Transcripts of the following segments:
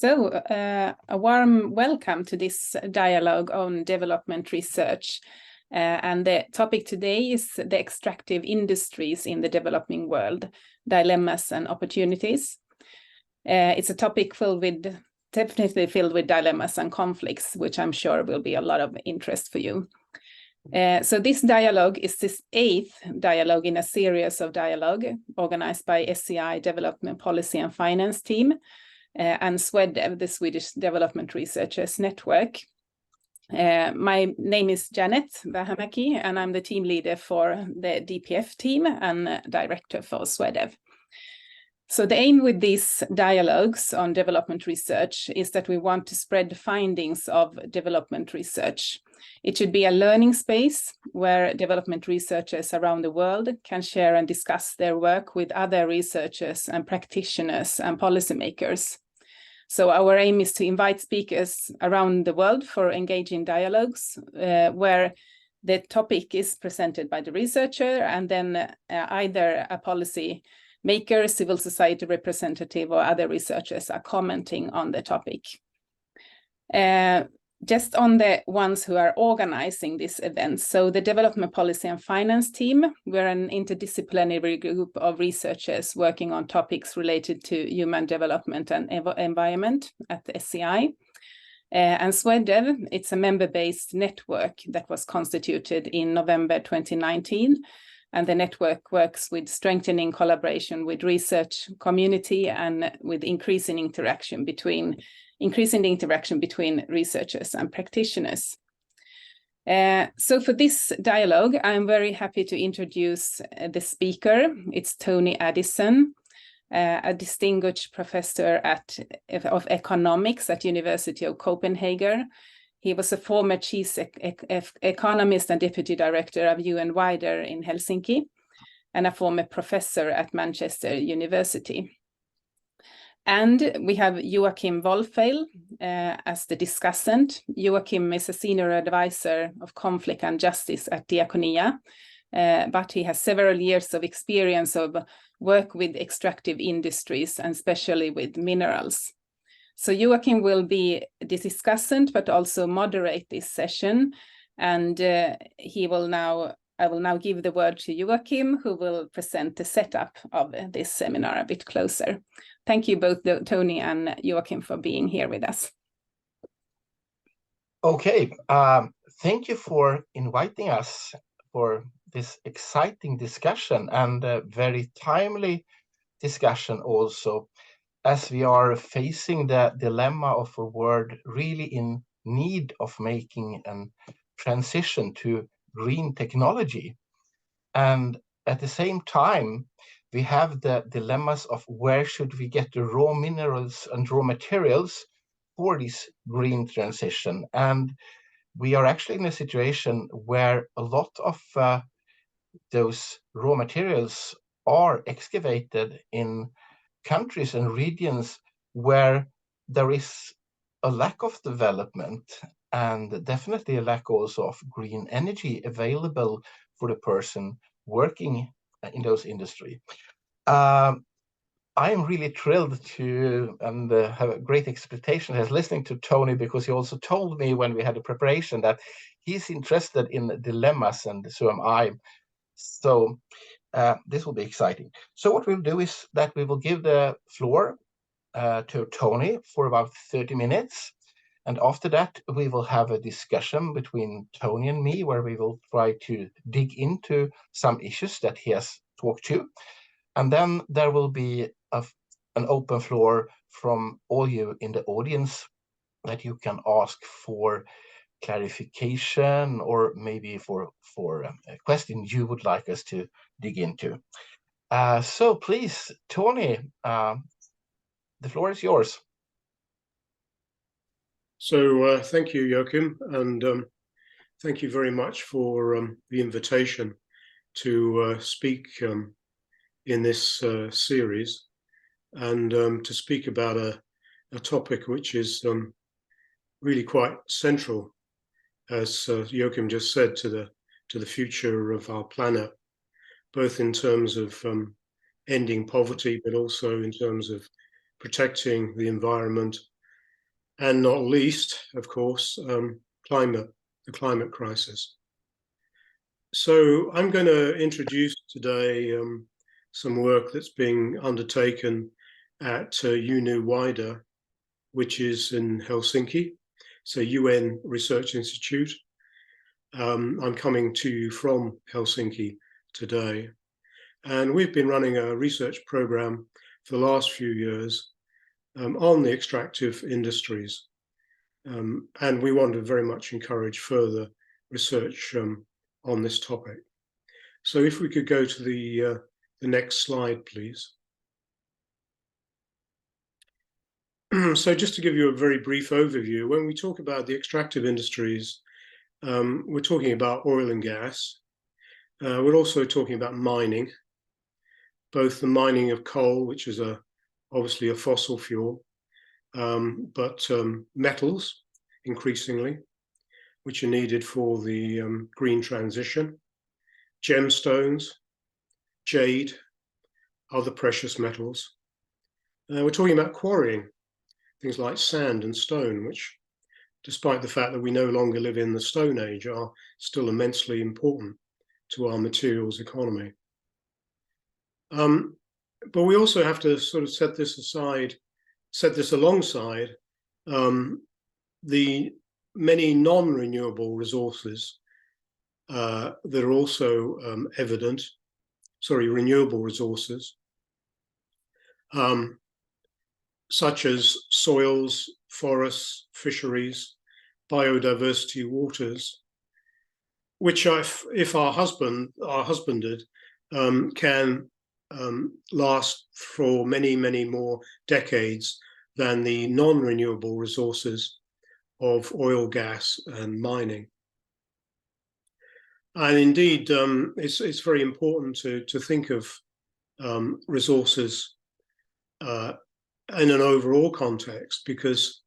A warm welcome to this dialogue on development research. And the topic today is the extractive industries in the developing world, dilemmas and opportunities. It's a topic definitely filled with dilemmas and conflicts, which I'm sure will be a lot of interest for you. So this dialogue is this 8th dialogue in a series of dialogue organized by SEI Development Policy and Finance team and SweDev, the Swedish Development Research Network. My name is Janet Vähämäki, and I'm the team leader for the DPF team and director for SweDev. So the aim with these dialogues on development research is that we want to spread the findings of development research. It should be a learning space where development researchers around the world can share and discuss their work with other researchers and practitioners and policymakers. So our aim is to invite speakers around the world for engaging dialogues where the topic is presented by the researcher and then either a policy maker, civil society representative, or other researchers are commenting on the topic. Just on the ones who are organizing this event. So the Development Policy and Finance team, we're an interdisciplinary group of researchers working on topics related to human development and environment at the SEI. And SweDev, it's a member-based network that was constituted in November 2019. And the network works with strengthening collaboration with research community and with increasing the interaction between researchers and practitioners. So for this dialogue, I'm very happy to introduce the speaker. It's Tony Addison, a distinguished professor of economics at University of Copenhagen. He was a former chief economist and deputy director of UN Wider in Helsinki, and a former professor at Manchester University. And we have Joachim Wolfeil as the discussant. Joachim is a senior advisor of conflict and justice at Diakonia, but he has several years of experience of work with extractive industries and especially with minerals. So Joachim will be the discussant, but also moderate this session. And I will now give the word to Joachim, who will present the setup of this seminar a bit closer. Thank you both, Tony and Joachim, for being here with us. Okay, thank you for inviting us for this exciting discussion and a very timely discussion also, as we are facing the dilemma of a world really in need of making a transition to green technology. And at the same time, we have the dilemmas of where should we get the raw minerals and raw materials for this green transition. And we are actually in a situation where a lot of those raw materials are excavated in countries and regions where there is a lack of development and definitely a lack also of green energy available for the person working in those industries. I am really thrilled to and have a great expectation as listening to Tony, because he also told me when we had a preparation that he's interested in dilemmas, and so am I. So this will be exciting. So what we'll do is that we will give the floor to Tony for about 30 minutes. And after that, we will have a discussion between Tony and me, where we will try to dig into some issues that he has talked to. And then there will be an open floor from all you in the audience that you can ask for clarification or maybe for a question you would like us to dig into. So please, Tony, the floor is yours. So thank you, Joachim, and thank you very much for the invitation to speak in this series and to speak about a topic which is really quite central, as Joachim just said, to the future of our planet, both in terms of ending poverty, but also in terms of protecting the environment and not least, of course, the climate crisis. So I'm going to introduce today some work that's being undertaken at UNU-WIDER, which is in Helsinki. It's a UN research institute. I'm coming to you from Helsinki today. And we've been running a research program for the last few years on the extractive industries. And we want to very much encourage further research on this topic. So if we could go to the next slide, please. So just to give you a very brief overview, when we talk about the extractive industries, we're talking about oil and gas. We're also talking about mining, both the mining of coal, which is obviously a fossil fuel, but metals increasingly, which are needed for the green transition, gemstones, jade, other precious metals. We're talking about quarrying, things like sand and stone, which, despite the fact that we no longer live in the Stone Age, are still immensely important to our materials economy. But we also have to sort of set this alongside the many non-renewable resources that are also evident, renewable resources, such as soils, forests, fisheries, biodiversity, waters, which if are husbanded, can last for many, many more decades than the non-renewable resources of oil, gas, and mining. And indeed, it's very important to think of resources in an overall context, because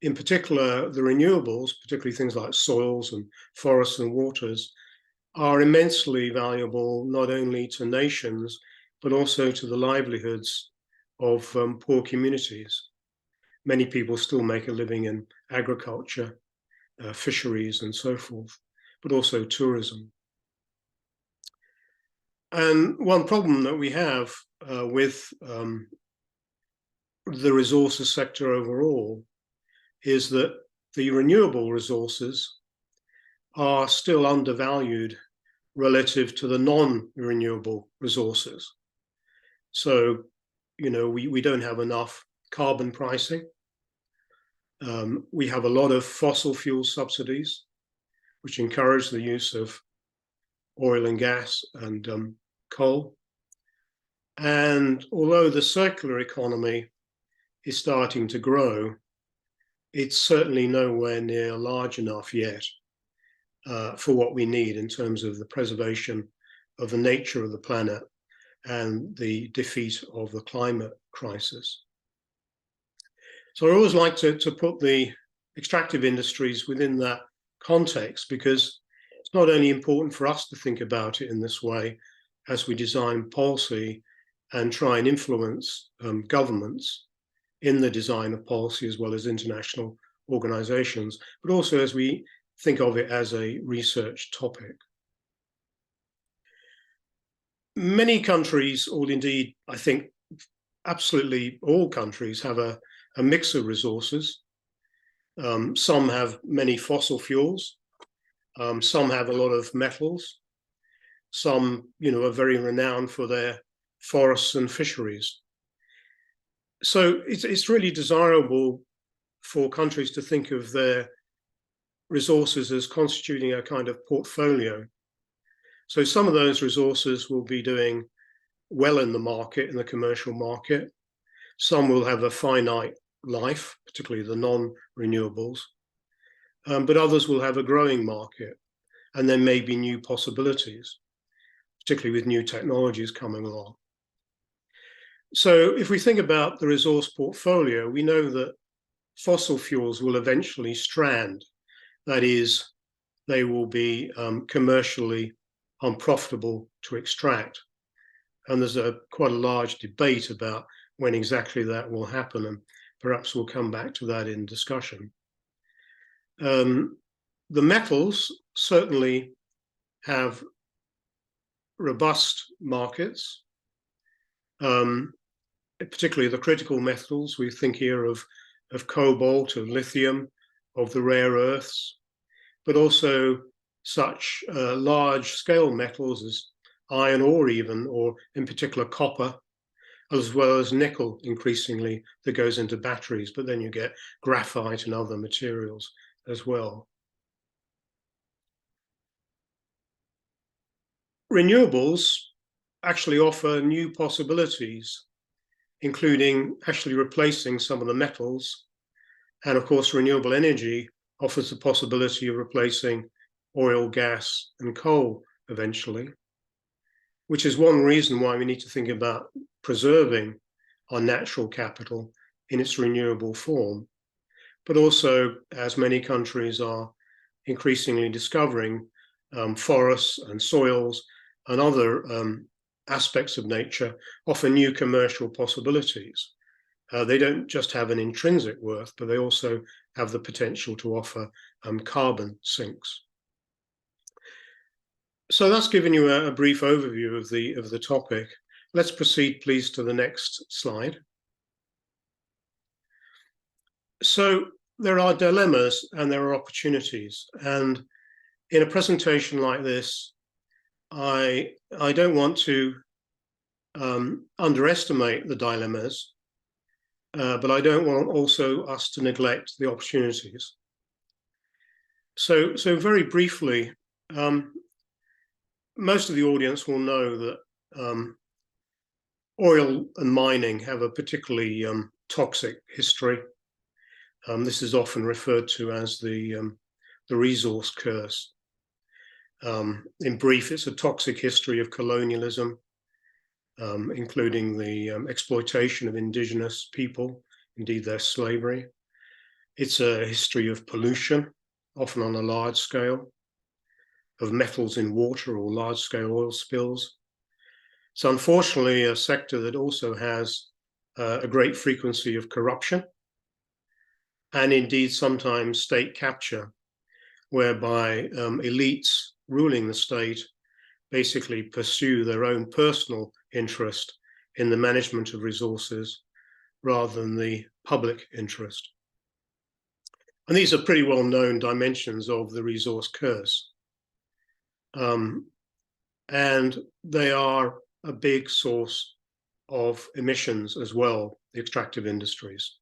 in particular, the renewables, particularly things like soils and forests and waters, are immensely valuable not only to nations, but also to the livelihoods of poor communities. Many people still make a living in agriculture, fisheries, and so forth, but also tourism. And one problem that we have with the resources sector overall is that the renewable resources are still undervalued relative to the non-renewable resources. So, we don't have enough carbon pricing. We have a lot of fossil fuel subsidies, which encourage the use of oil and gas and coal. And although the circular economy is starting to grow, it's certainly nowhere near large enough yet for what we need in terms of the preservation of the nature of the planet and the defeat of the climate crisis. So I always like to put the extractive industries within that context, because it's not only important for us to think about it in this way as we design policy and try and influence governments in the design of policy as well as international organizations, but also as we think of it as a research topic. Many countries, or indeed, I think absolutely all countries, have a mix of resources. Some have many fossil fuels. Some have a lot of metals. Some, are very renowned for their forests and fisheries. So it's really desirable for countries to think of their resources as constituting a kind of portfolio. So some of those resources will be doing well in the market, in the commercial market. Some will have a finite life, particularly the non-renewables, but others will have a growing market, and there may be new possibilities, particularly with new technologies coming along. So if we think about the resource portfolio, we know that fossil fuels will eventually strand. That is, they will be commercially unprofitable to extract. And there's quite a large debate about when exactly that will happen. And perhaps we'll come back to that in discussion. The metals certainly have robust markets, particularly the critical metals. We think here of cobalt, of lithium, of the rare earths, but also such large-scale metals as iron ore even, or in particular copper, as well as nickel increasingly that goes into batteries, but then you get graphite and other materials as well. Renewables actually offer new possibilities, including actually replacing some of the metals. And of course, renewable energy offers the possibility of replacing oil, gas, and coal eventually, which is one reason why we need to think about preserving our natural capital in its renewable form. But also, as many countries are increasingly discovering, forests and soils and other aspects of nature offer new commercial possibilities. They don't just have an intrinsic worth, but they also have the potential to offer carbon sinks. So that's given you a brief overview of the topic. Let's proceed, please, to the next slide. So there are dilemmas and there are opportunities. And in a presentation like this, I don't want to underestimate the dilemmas, but I don't want also us to neglect the opportunities. So very briefly, most of the audience will know that oil and mining have a particularly toxic history. This is often referred to as the resource curse. In brief, it's a toxic history of colonialism, including the exploitation of indigenous people, indeed their slavery. It's a history of pollution, often on a large scale, of metals in water or large-scale oil spills. It's unfortunately a sector that also has a great frequency of corruption, and indeed sometimes state capture, whereby elites ruling the state basically pursue their own personal interest in the management of resources rather than the public interest. And these are pretty well-known dimensions of the resource curse. And they are a big source of emissions as well, the extractive industries.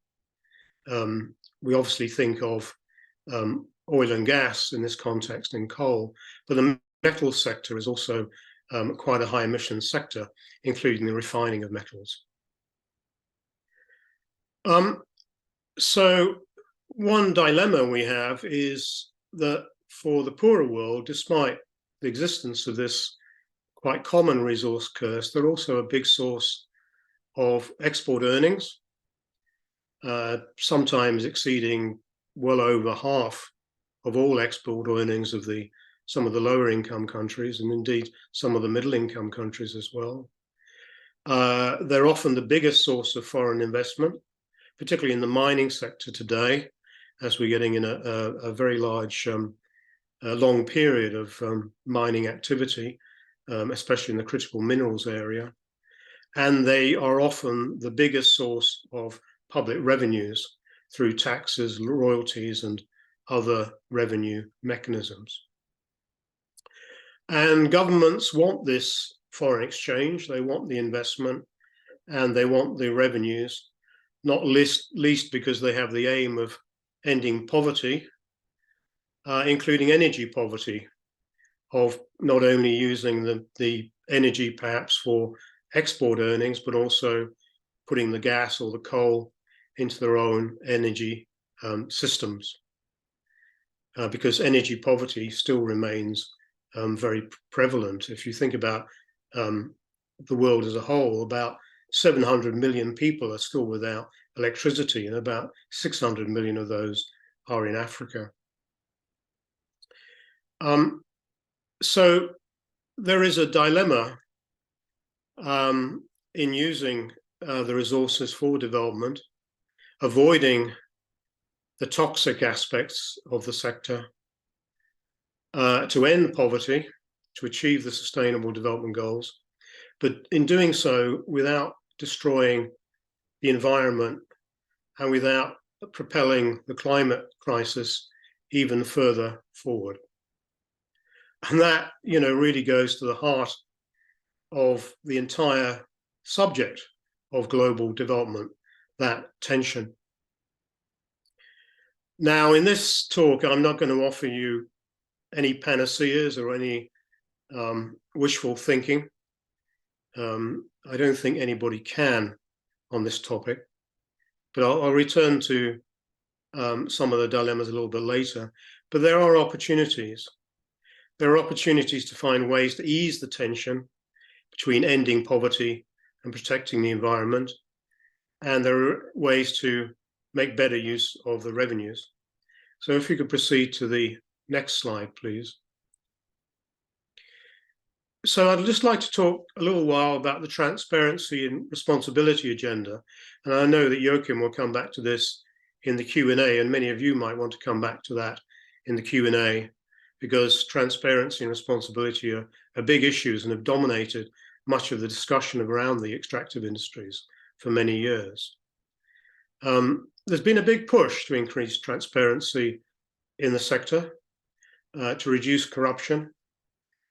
We obviously think of oil and gas in this context in coal, but the metal sector is also quite a high emissions sector, including the refining of metals. So one dilemma we have is that for the poorer world, despite the existence of this quite common resource curse, they're also a big source of export earnings, sometimes exceeding well over half of all export earnings of some of the lower income countries, and indeed some of the middle income countries as well. They're often the biggest source of foreign investment, particularly in the mining sector today, as we're getting in a very large, long period of mining activity, especially in the critical minerals area. And they are often the biggest source of public revenues through taxes, royalties, and other revenue mechanisms. And governments want this foreign exchange, they want the investment, and they want the revenues, not least because they have the aim of ending poverty, including energy poverty, of not only using the energy perhaps for export earnings, but also putting the gas or the coal into their own energy systems, because energy poverty still remains very prevalent. If you think about the world as a whole, about 700 million people are still without electricity, and about 600 million of those are in Africa. So there is a dilemma in using the resources for development. avoiding the toxic aspects of the sector, to end poverty, to achieve the Sustainable Development Goals, but in doing so without destroying the environment and without propelling the climate crisis even further forward. And that, really goes to the heart of the entire subject of global development, that tension. Now, in this talk, I'm not going to offer you any panaceas or any wishful thinking. I don't think anybody can on this topic, but I'll return to some of the dilemmas a little bit later. But there are opportunities. There are opportunities to find ways to ease the tension between ending poverty and protecting the environment. And there are ways to make better use of the revenues. So if you could proceed to the next slide, please. So I'd just like to talk a little while about the transparency and responsibility agenda. And I know that Joachim will come back to this in the Q&A, and many of you might want to come back to that in the Q&A, because transparency and responsibility are big issues and have dominated much of the discussion around the extractive industries for many years. There's been a big push to increase transparency in the sector, to reduce corruption,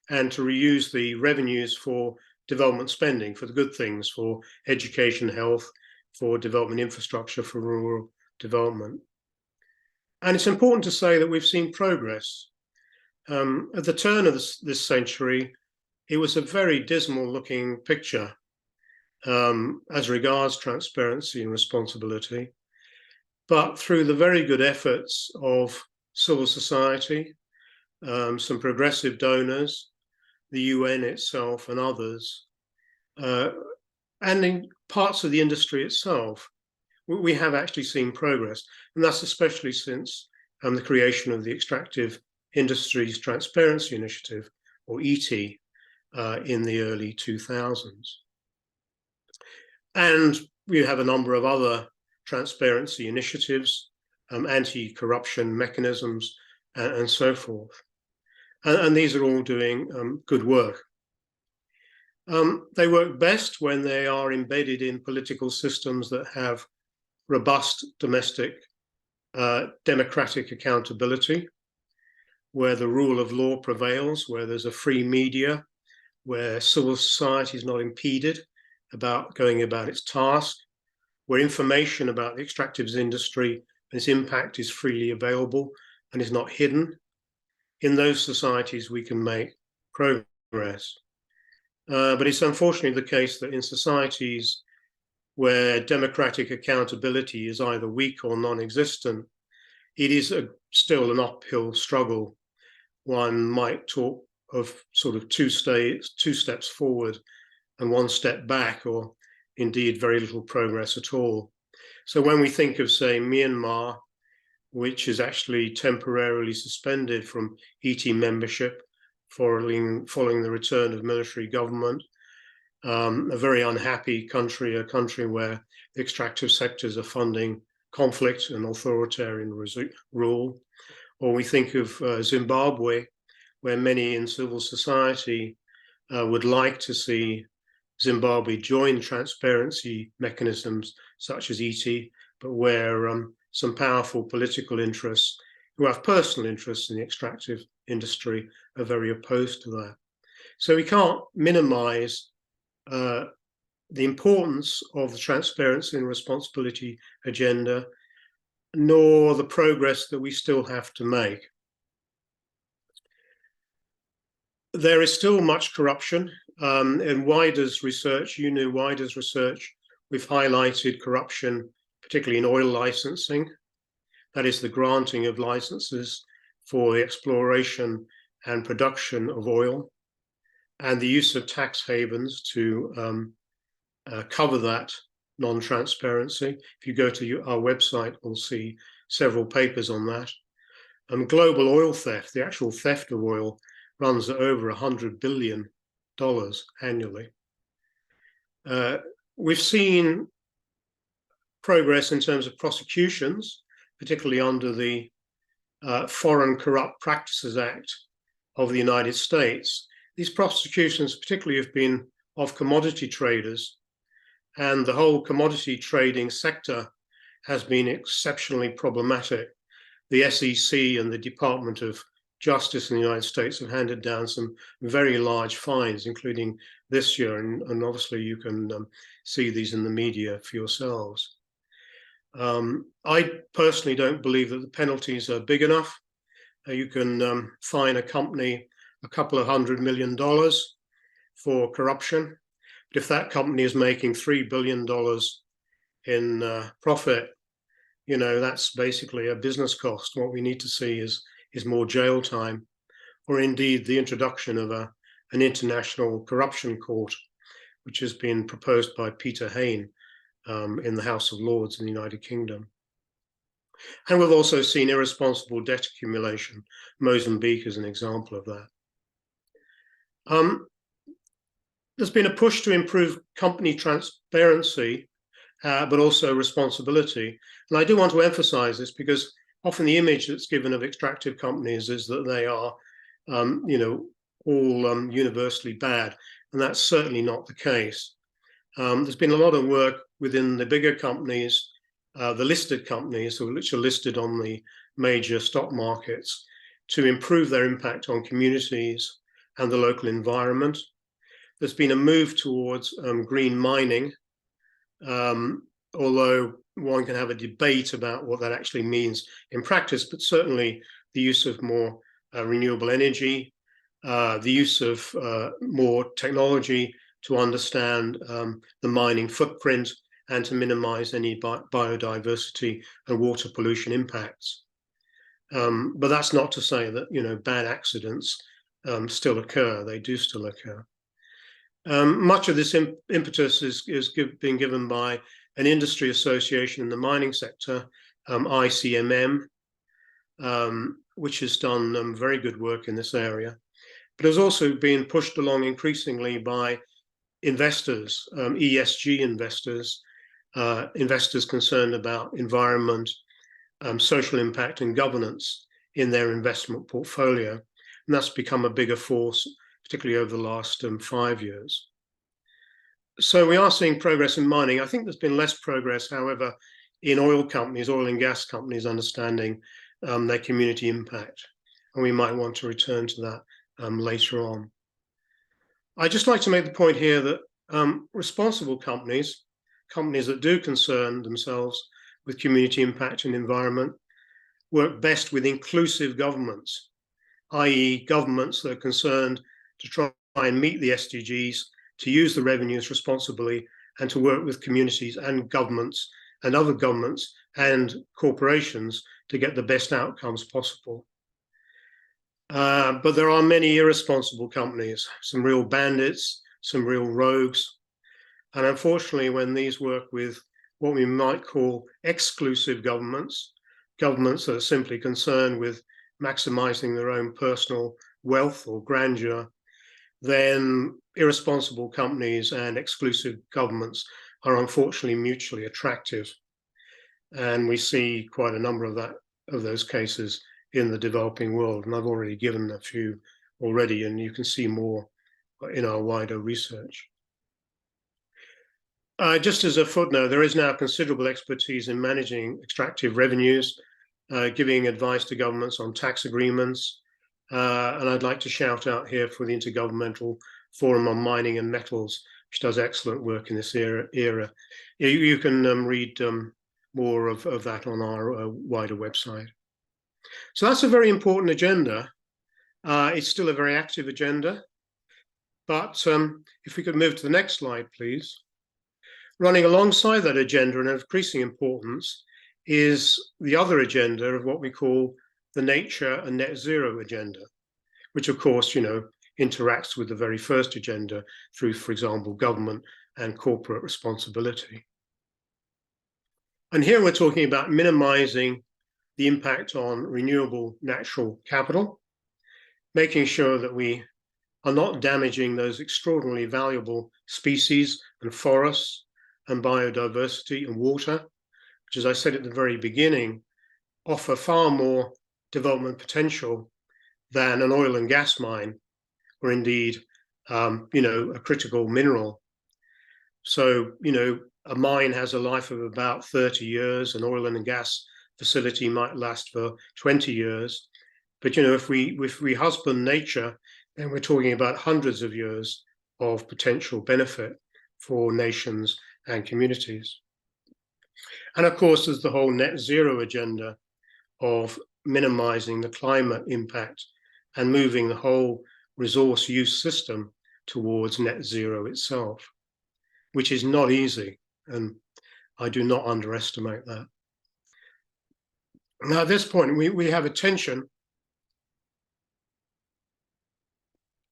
and to reuse the revenues for development spending, for the good things, for education, health, for development infrastructure, for rural development. And it's important to say that we've seen progress. At the turn of this century, it was a very dismal looking picture as regards transparency and responsibility. But through the very good efforts of civil society, some progressive donors, the UN itself and others, and in parts of the industry itself, we have actually seen progress. And that's especially since the creation of the Extractive Industries Transparency Initiative, or ET, in the early 2000s. And we have a number of other transparency initiatives, anti-corruption mechanisms, and so forth. And these are all doing good work. They work best when they are embedded in political systems that have robust domestic democratic accountability, where the rule of law prevails, where there's a free media, where civil society is not impeded about going about its task, where information about the extractives industry and its impact is freely available and is not hidden. In those societies, we can make progress. But it's unfortunately the case that in societies where democratic accountability is either weak or non-existent, it is still an uphill struggle. One might talk of sort of two steps forward and one step back, or indeed very little progress at all. So when we think of, say, Myanmar, which is actually temporarily suspended from ET membership following the return of military government, a very unhappy country, a country where the extractive sectors are funding conflict and authoritarian rule. Or we think of Zimbabwe, where many in civil society would like to see Zimbabwe join transparency mechanisms such as ET, but where some powerful political interests who have personal interests in the extractive industry are very opposed to that. So we can't minimize the importance of the transparency and responsibility agenda, nor the progress that we still have to make. There is still much corruption. In WIDER's research, WIDER's research, we've highlighted corruption, particularly in oil licensing. That is the granting of licenses for the exploration and production of oil, and the use of tax havens to cover that non-transparency. If you go to our website, we'll see several papers on that. Global oil theft, the actual theft of oil, runs at over $100 billion annually. We've seen progress in terms of prosecutions, particularly under the Foreign Corrupt Practices Act of the United States. These prosecutions particularly have been of commodity traders, and the whole commodity trading sector has been exceptionally problematic. The SEC and the Department of Justice in the United States have handed down some very large fines, including this year, and obviously you can see these in the media for yourselves. I personally don't believe that the penalties are big enough. You can fine a company a couple of $100 million for corruption, but if that company is making $3 billion in profit, you know, that's basically a business cost. What we need to see is more jail time, or indeed the introduction of an international corruption court, which has been proposed by Peter Hain in the House of Lords in the United Kingdom. And we've also seen irresponsible debt accumulation. Mozambique is an example of that. There's been a push to improve company transparency, but also responsibility. And I do want to emphasize this because often the image that's given of extractive companies is that they are, you know, all universally bad. And that's certainly not the case. There's been a lot of work within the bigger companies, the listed companies, which are listed on the major stock markets, to improve their impact on communities and the local environment. There's been a move towards green mining, although one can have a debate about what that actually means in practice, but certainly the use of more renewable energy, the use of more technology to understand the mining footprint and to minimize any biodiversity and water pollution impacts. But that's not to say that, you know, bad accidents still occur. They do still occur. Much of this impetus is being given by an industry association in the mining sector, ICMM, which has done very good work in this area, but has also been pushed along increasingly by investors, ESG investors, investors concerned about environment, social impact and governance in their investment portfolio. And that's become a bigger force, particularly over the last 5 years. So we are seeing progress in mining. I think there's been less progress, however, in oil companies, oil and gas companies, understanding their community impact. And we might want to return to that later on. I'd just like to make the point here that responsible companies, companies that do concern themselves with community impact and environment, work best with inclusive governments, i.e. governments that are concerned to try and meet the SDGs, to use the revenues responsibly, and to work with communities and governments and other governments and corporations to get the best outcomes possible. But there are many irresponsible companies, some real bandits, some real rogues. And unfortunately, when these work with what we might call exclusive governments, governments that are simply concerned with maximizing their own personal wealth or grandeur, then irresponsible companies and exclusive governments are unfortunately mutually attractive. And we see quite a number of those cases in the developing world. And I've already given a few already, and you can see more in our wider research. Just as a footnote, there is now considerable expertise in managing extractive revenues, giving advice to governments on tax agreements. And I'd like to shout out here for the Intergovernmental Forum on Mining and Metals, which does excellent work in this era. You can read more of that on our wider website. So that's a very important agenda. It's still a very active agenda. But if we could move to the next slide, please. Running alongside that agenda and of increasing importance is the other agenda of what we call the nature and net zero agenda, which of course, you know, interacts with the very first agenda through, for example, government and corporate responsibility. And here we're talking about minimizing the impact on renewable natural capital, making sure that we are not damaging those extraordinarily valuable species and forests and biodiversity and water which, as I said at the very beginning, offer far more development potential than an oil and gas mine, or indeed, a critical mineral. So, a mine has a life of about 30 years, an oil and gas facility might last for 20 years. But, if we husband nature, then we're talking about hundreds of years of potential benefit for nations and communities. And of course, there's the whole net zero agenda of minimizing the climate impact and moving the whole resource use system towards net zero itself, which is not easy, and I do not underestimate that. Now, at this point, we have a tension,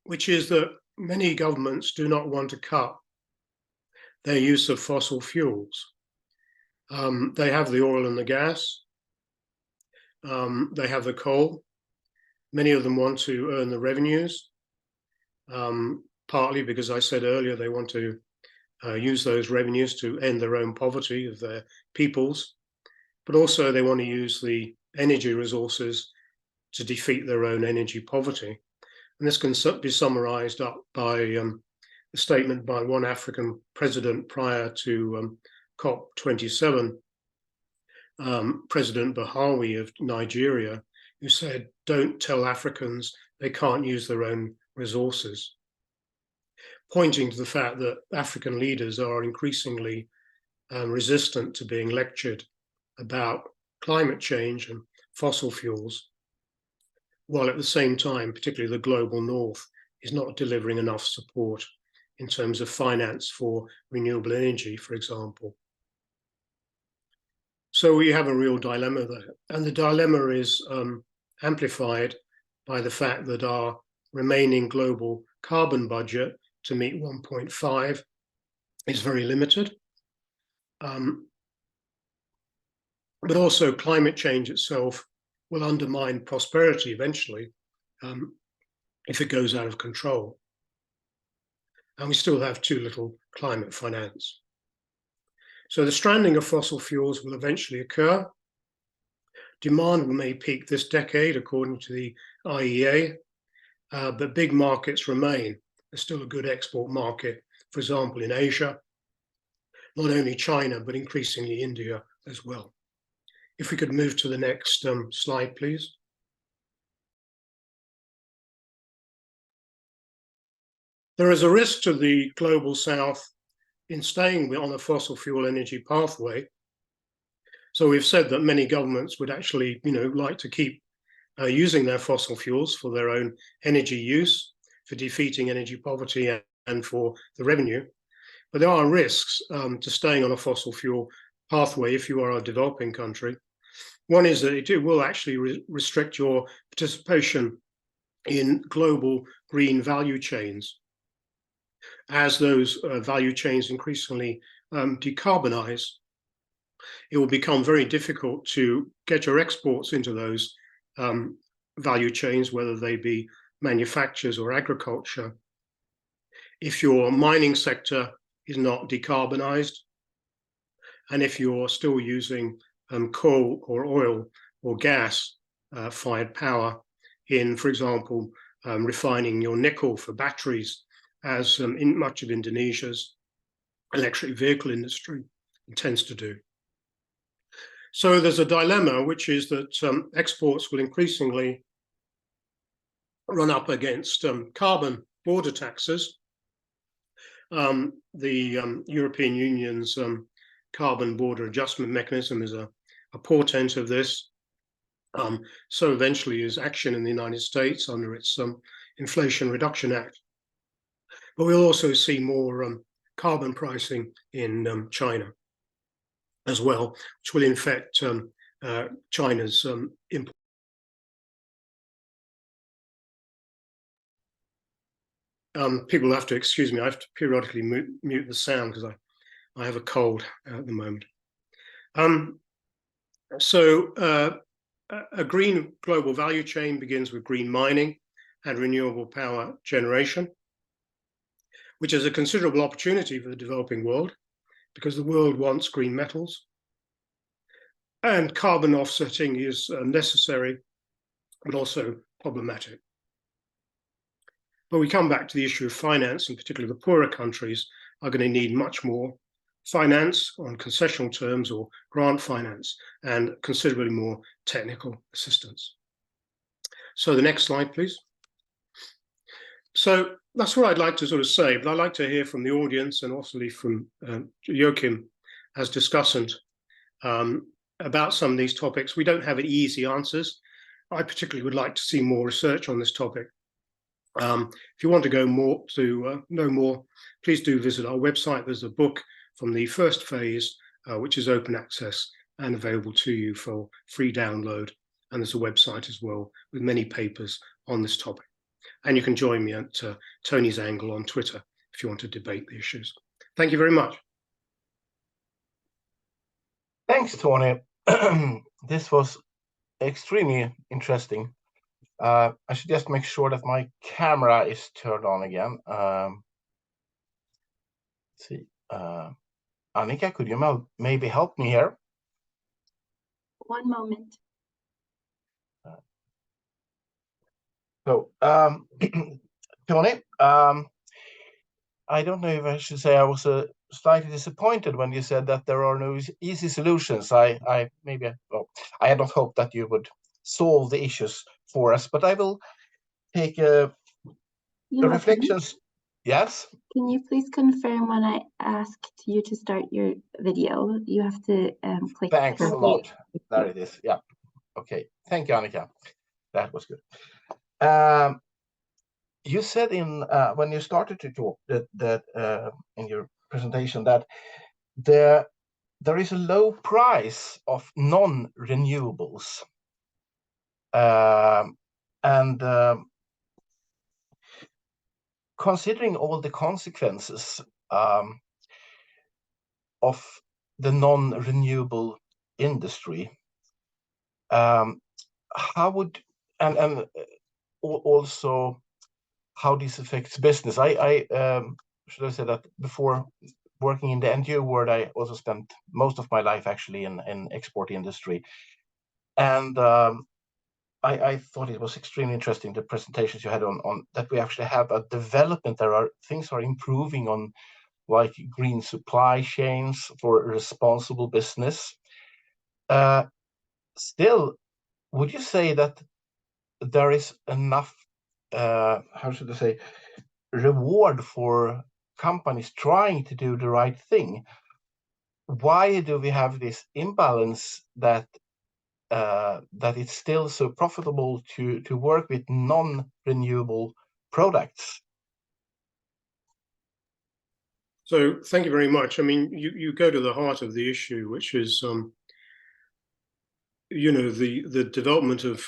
which is that many governments do not want to cut their use of fossil fuels. They have the oil and the gas, they have the coal. Many of them want to earn the revenues, partly because I said earlier they want to use those revenues to end their own poverty of their peoples, but also they want to use the energy resources to defeat their own energy poverty. And this can be summarized up by a statement by one African president prior to COP27, President Buhari of Nigeria, who said, "Don't tell Africans they can't use their own resources," pointing to the fact that African leaders are increasingly resistant to being lectured about climate change and fossil fuels, while at the same time, particularly the global north, is not delivering enough support in terms of finance for renewable energy, for example. So we have a real dilemma there. And the dilemma is amplified by the fact that our remaining global carbon budget to meet 1.5 is very limited. But also climate change itself will undermine prosperity eventually if it goes out of control. And we still have too little climate finance. So the stranding of fossil fuels will eventually occur. Demand may peak this decade, according to the IEA, but big markets remain. There's still a good export market, for example, in Asia, not only China, but increasingly India as well. If we could move to the next slide, please. There is a risk to the global south in staying on a fossil fuel energy pathway. So we've said that many governments would actually, like to keep using their fossil fuels for their own energy use, for defeating energy poverty and for the revenue. But there are risks to staying on a fossil fuel pathway if you are a developing country. One is that it will actually restrict your participation in global green value chains. As those value chains increasingly decarbonize, it will become very difficult to get your exports into those value chains, whether they be manufacturers or agriculture, if your mining sector is not decarbonized, and if you're still using coal or oil or gas fired power in, for example, refining your nickel for batteries, as in much of Indonesia's electric vehicle industry intends to do. So there's a dilemma, which is that exports will increasingly run up against carbon border taxes. The European Union's carbon border adjustment mechanism is a portent of this. So eventually is action in the United States under its Inflation Reduction Act. But we'll also see more carbon pricing in China as well, which will infect China's import. People have to excuse me. I have to periodically mute the sound because I have a cold at the moment. So a green global value chain begins with green mining and renewable power generation, which is a considerable opportunity for the developing world because the world wants green metals. And carbon offsetting is necessary, but also problematic. But we come back to the issue of finance, and particularly the poorer countries are going to need much more finance on concessional terms or grant finance, and considerably more technical assistance. So the next slide, please. So that's what I'd like to sort of say, but I'd like to hear from the audience and also from Joachim as discussant about some of these topics. We don't have easy answers. I particularly would like to see more research on this topic. If you want to go more to know more, please do visit our website. There's a book from the first phase, which is open access and available to you for free download. And there's a website as well with many papers on this topic. And you can join me at Tony's Angle on Twitter if you want to debate the issues. Thank you very much. Thanks, Tony. This was extremely interesting. I should just make sure that my camera is turned on again. Let's see. Annika, could you maybe help me here? One moment. So, Tony, I don't know if I should say I was slightly disappointed when you said that there are no easy solutions. I had not hoped that you would solve the issues for us, but I will take the reflections. Yes. Can you please confirm when I asked you to start your video? You have to click. Thanks a lot. There it is. Yeah. Okay. Thank you, Annika. That was good. You said when you started to talk that in your presentation that there is a low price of non-renewables, and considering all the consequences of the non-renewable industry, how would and also how this affects business. I should have said that before working in the NGO world, I also spent most of my life actually in export industry, and I thought it was extremely interesting, the presentations you had on that we actually have a development. Things are improving on like green supply chains for responsible business. Still, would you say that there is enough, how should I say, reward for companies trying to do the right thing? Why do we have this imbalance that it's still so profitable to work with non-renewable products? So thank you very much. I mean, you go to the heart of the issue, which is, the development of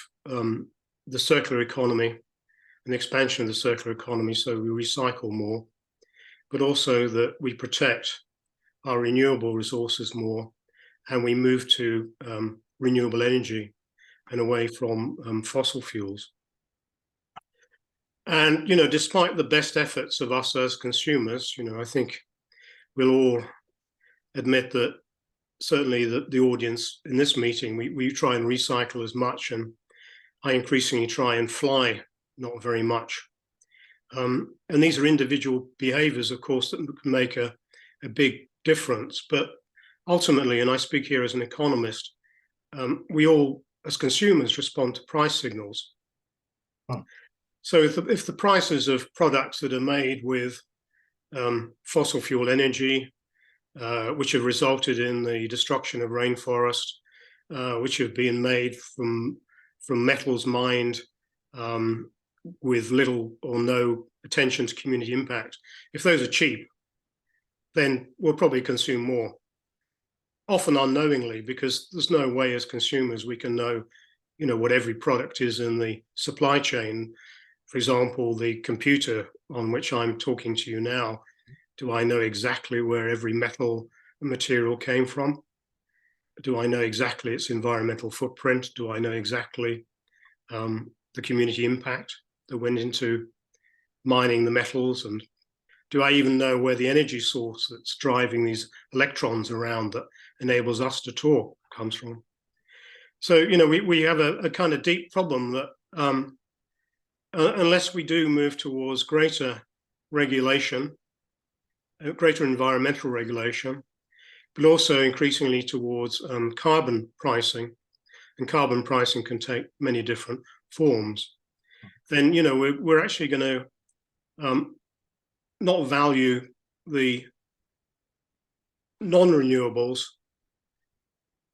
the circular economy and the expansion of the circular economy, so we recycle more, but also that we protect our renewable resources more, and we move to renewable energy and away from fossil fuels. And, despite the best efforts of us as consumers, I think we'll all admit that certainly the audience in this meeting, we try and recycle as much, and I increasingly try and fly not very much. And these are individual behaviors, of course, that can make a big difference. But ultimately, and I speak here as an economist, we all, as consumers, respond to price signals. Oh. So if the prices of products that are made with fossil fuel energy, which have resulted in the destruction of rainforest, which have been made from metals mined with little or no attention to community impact, if those are cheap, then we'll probably consume more, often unknowingly, because there's no way as consumers we can know, what every product is in the supply chain. For example, the computer on which I'm talking to you now, do I know exactly where every metal material came from? Do I know exactly its environmental footprint? Do I know exactly the community impact that went into mining the metals? And do I even know where the energy source that's driving these electrons around that enables us to talk comes from? So, we have a kind of deep problem that unless we do move towards greater regulation, greater environmental regulation, but also increasingly towards carbon pricing, and carbon pricing can take many different forms, then, we're actually going to not value the non-renewables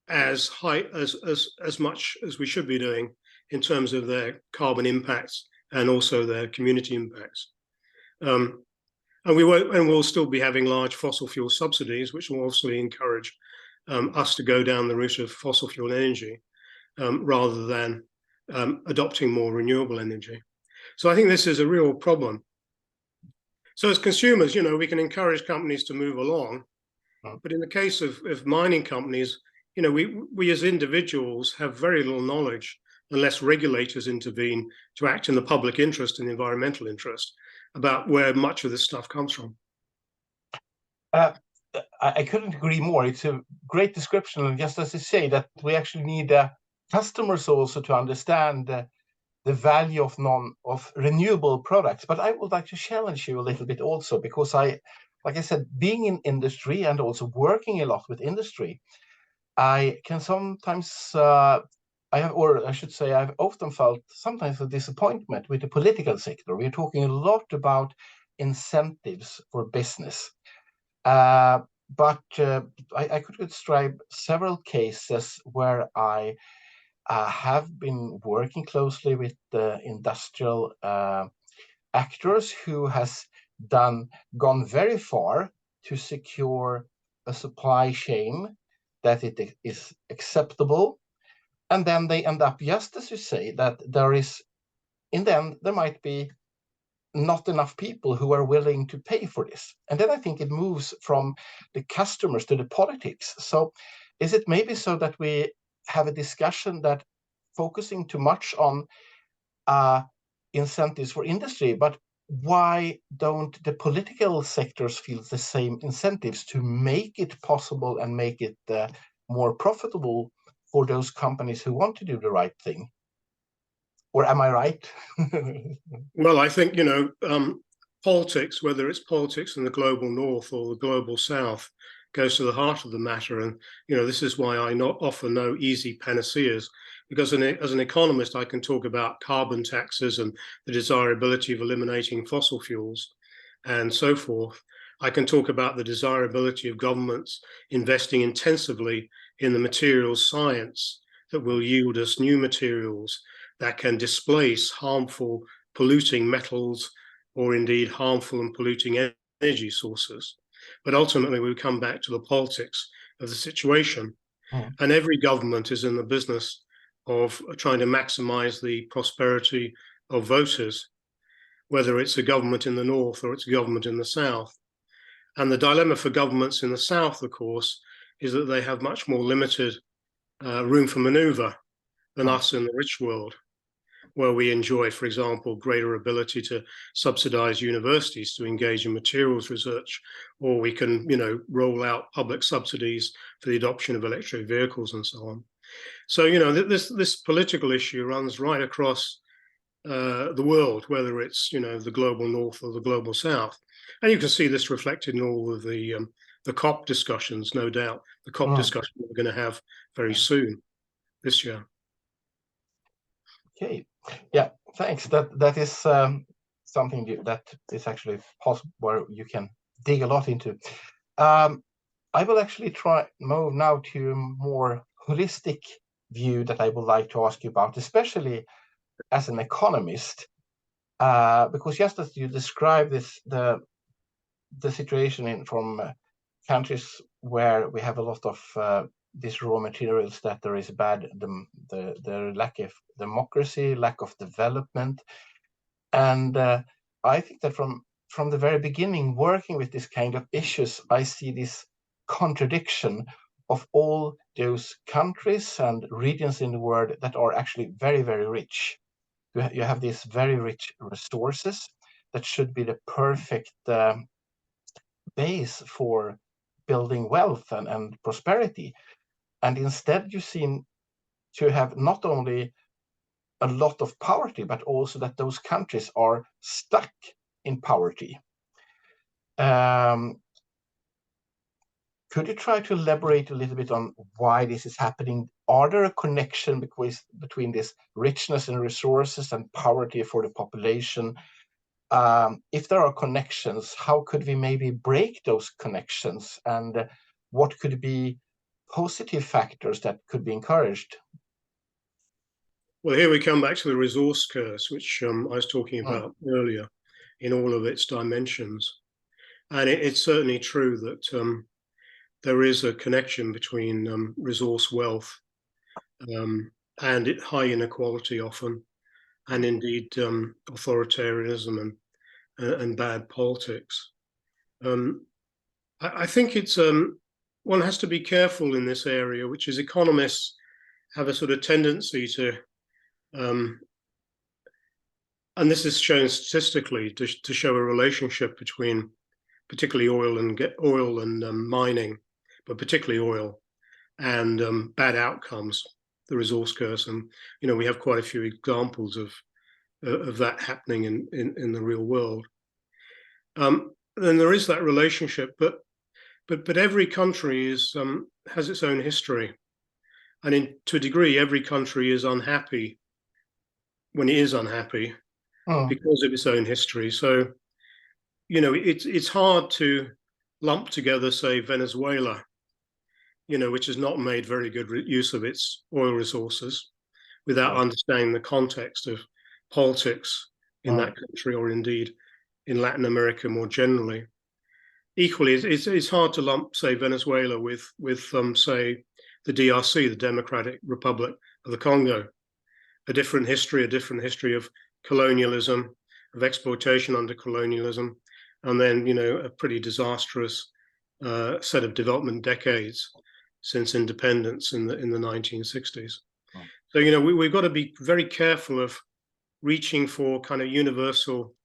as high as much as we should be doing in terms of their carbon impacts and also their community impacts. And we'll still be having large fossil fuel subsidies, which will obviously encourage us to go down the route of fossil fuel energy rather than adopting more renewable energy. So I think this is a real problem. So as consumers, we can encourage companies to move along, but in the case of mining companies, we as individuals have very little knowledge unless regulators intervene to act in the public interest and the environmental interest about where much of this stuff comes from. I couldn't agree more. It's a great description, and just as you say, that we actually need customers also to understand the value of renewable products. But I would like to challenge you a little bit also, because like I said, being in industry and also working a lot with industry, I can sometimes I've often felt sometimes a disappointment with the political sector. We're talking a lot about incentives for business. But I could describe several cases where I have been working closely with the industrial actors who has gone very far to secure a supply chain that it is acceptable. And then they end up, just as you say, that in the end, there might be not enough people who are willing to pay for this. And then I think it moves from the customers to the politics. So is it maybe so that we have a discussion that focusing too much on incentives for industry, but why don't the political sectors feel the same incentives to make it possible and make it more profitable for those companies who want to do the right thing? Or am I right? Well, I think, politics, whether it's politics in the global north or the global south, goes to the heart of the matter. And, this is why I not offer no easy panaceas, because as an economist, I can talk about carbon taxes and the desirability of eliminating fossil fuels and so forth. I can talk about the desirability of governments investing intensively in the materials science that will yield us new materials that can displace harmful, polluting metals or indeed harmful and polluting energy sources. But ultimately, we come back to the politics of the situation. And every government is in the business of trying to maximize the prosperity of voters, whether it's a government in the north or it's a government in the south. And the dilemma for governments in the south, of course, is that they have much more limited room for maneuver than us in the rich world, where we enjoy, for example, greater ability to subsidize universities to engage in materials research, or we can, roll out public subsidies for the adoption of electric vehicles and so on. So, this political issue runs right across the world, whether it's, the global north or the global south. And you can see this reflected in all of the COP discussions, no doubt. The COP discussion we're going to have very soon this year. Okay, yeah, thanks. That is something that is actually possible, where you can dig a lot into. I will actually move now to a more holistic view that I would like to ask you about, especially as an economist, because just as you described the situation from countries where we have a lot of these raw materials, that there is the lack of democracy, lack of development. And I think that from the very beginning, working with this kind of issues, I see this contradiction of all those countries and regions in the world that are actually very, very rich. You have these very rich resources that should be the perfect base for building wealth and prosperity. And instead, you seem to have not only a lot of poverty, but also that those countries are stuck in poverty. Could you try to elaborate a little bit on why this is happening? Are there a connection between this richness and resources and poverty for the population? If there are connections, how could we maybe break those connections? And what could be positive factors that could be encouraged? Well, here we come back to the resource curse, which I was talking about earlier, in all of its dimensions. And it's certainly true that there is a connection between resource wealth and high inequality often, and indeed authoritarianism and bad politics. I think it's one has to be careful in this area, which is economists have a sort of tendency to, and this is shown statistically, to show a relationship between particularly oil and mining, but particularly oil, and bad outcomes, the resource curse. And we have quite a few examples of that happening in the real world. Then there is that relationship, but every country has its own history, and to a degree, every country is unhappy when it is unhappy because of its own history. So, it's hard to lump together, say, Venezuela, which has not made very good use of its oil resources, without understanding the context of politics in that country, or indeed in Latin America more generally. Equally, it's hard to lump, say, Venezuela with say, the DRC, the Democratic Republic of the Congo, a different history of colonialism, of exploitation under colonialism, and then, a pretty disastrous set of development decades since independence in the 1960s. So, we've got to be very careful of reaching for kind of universal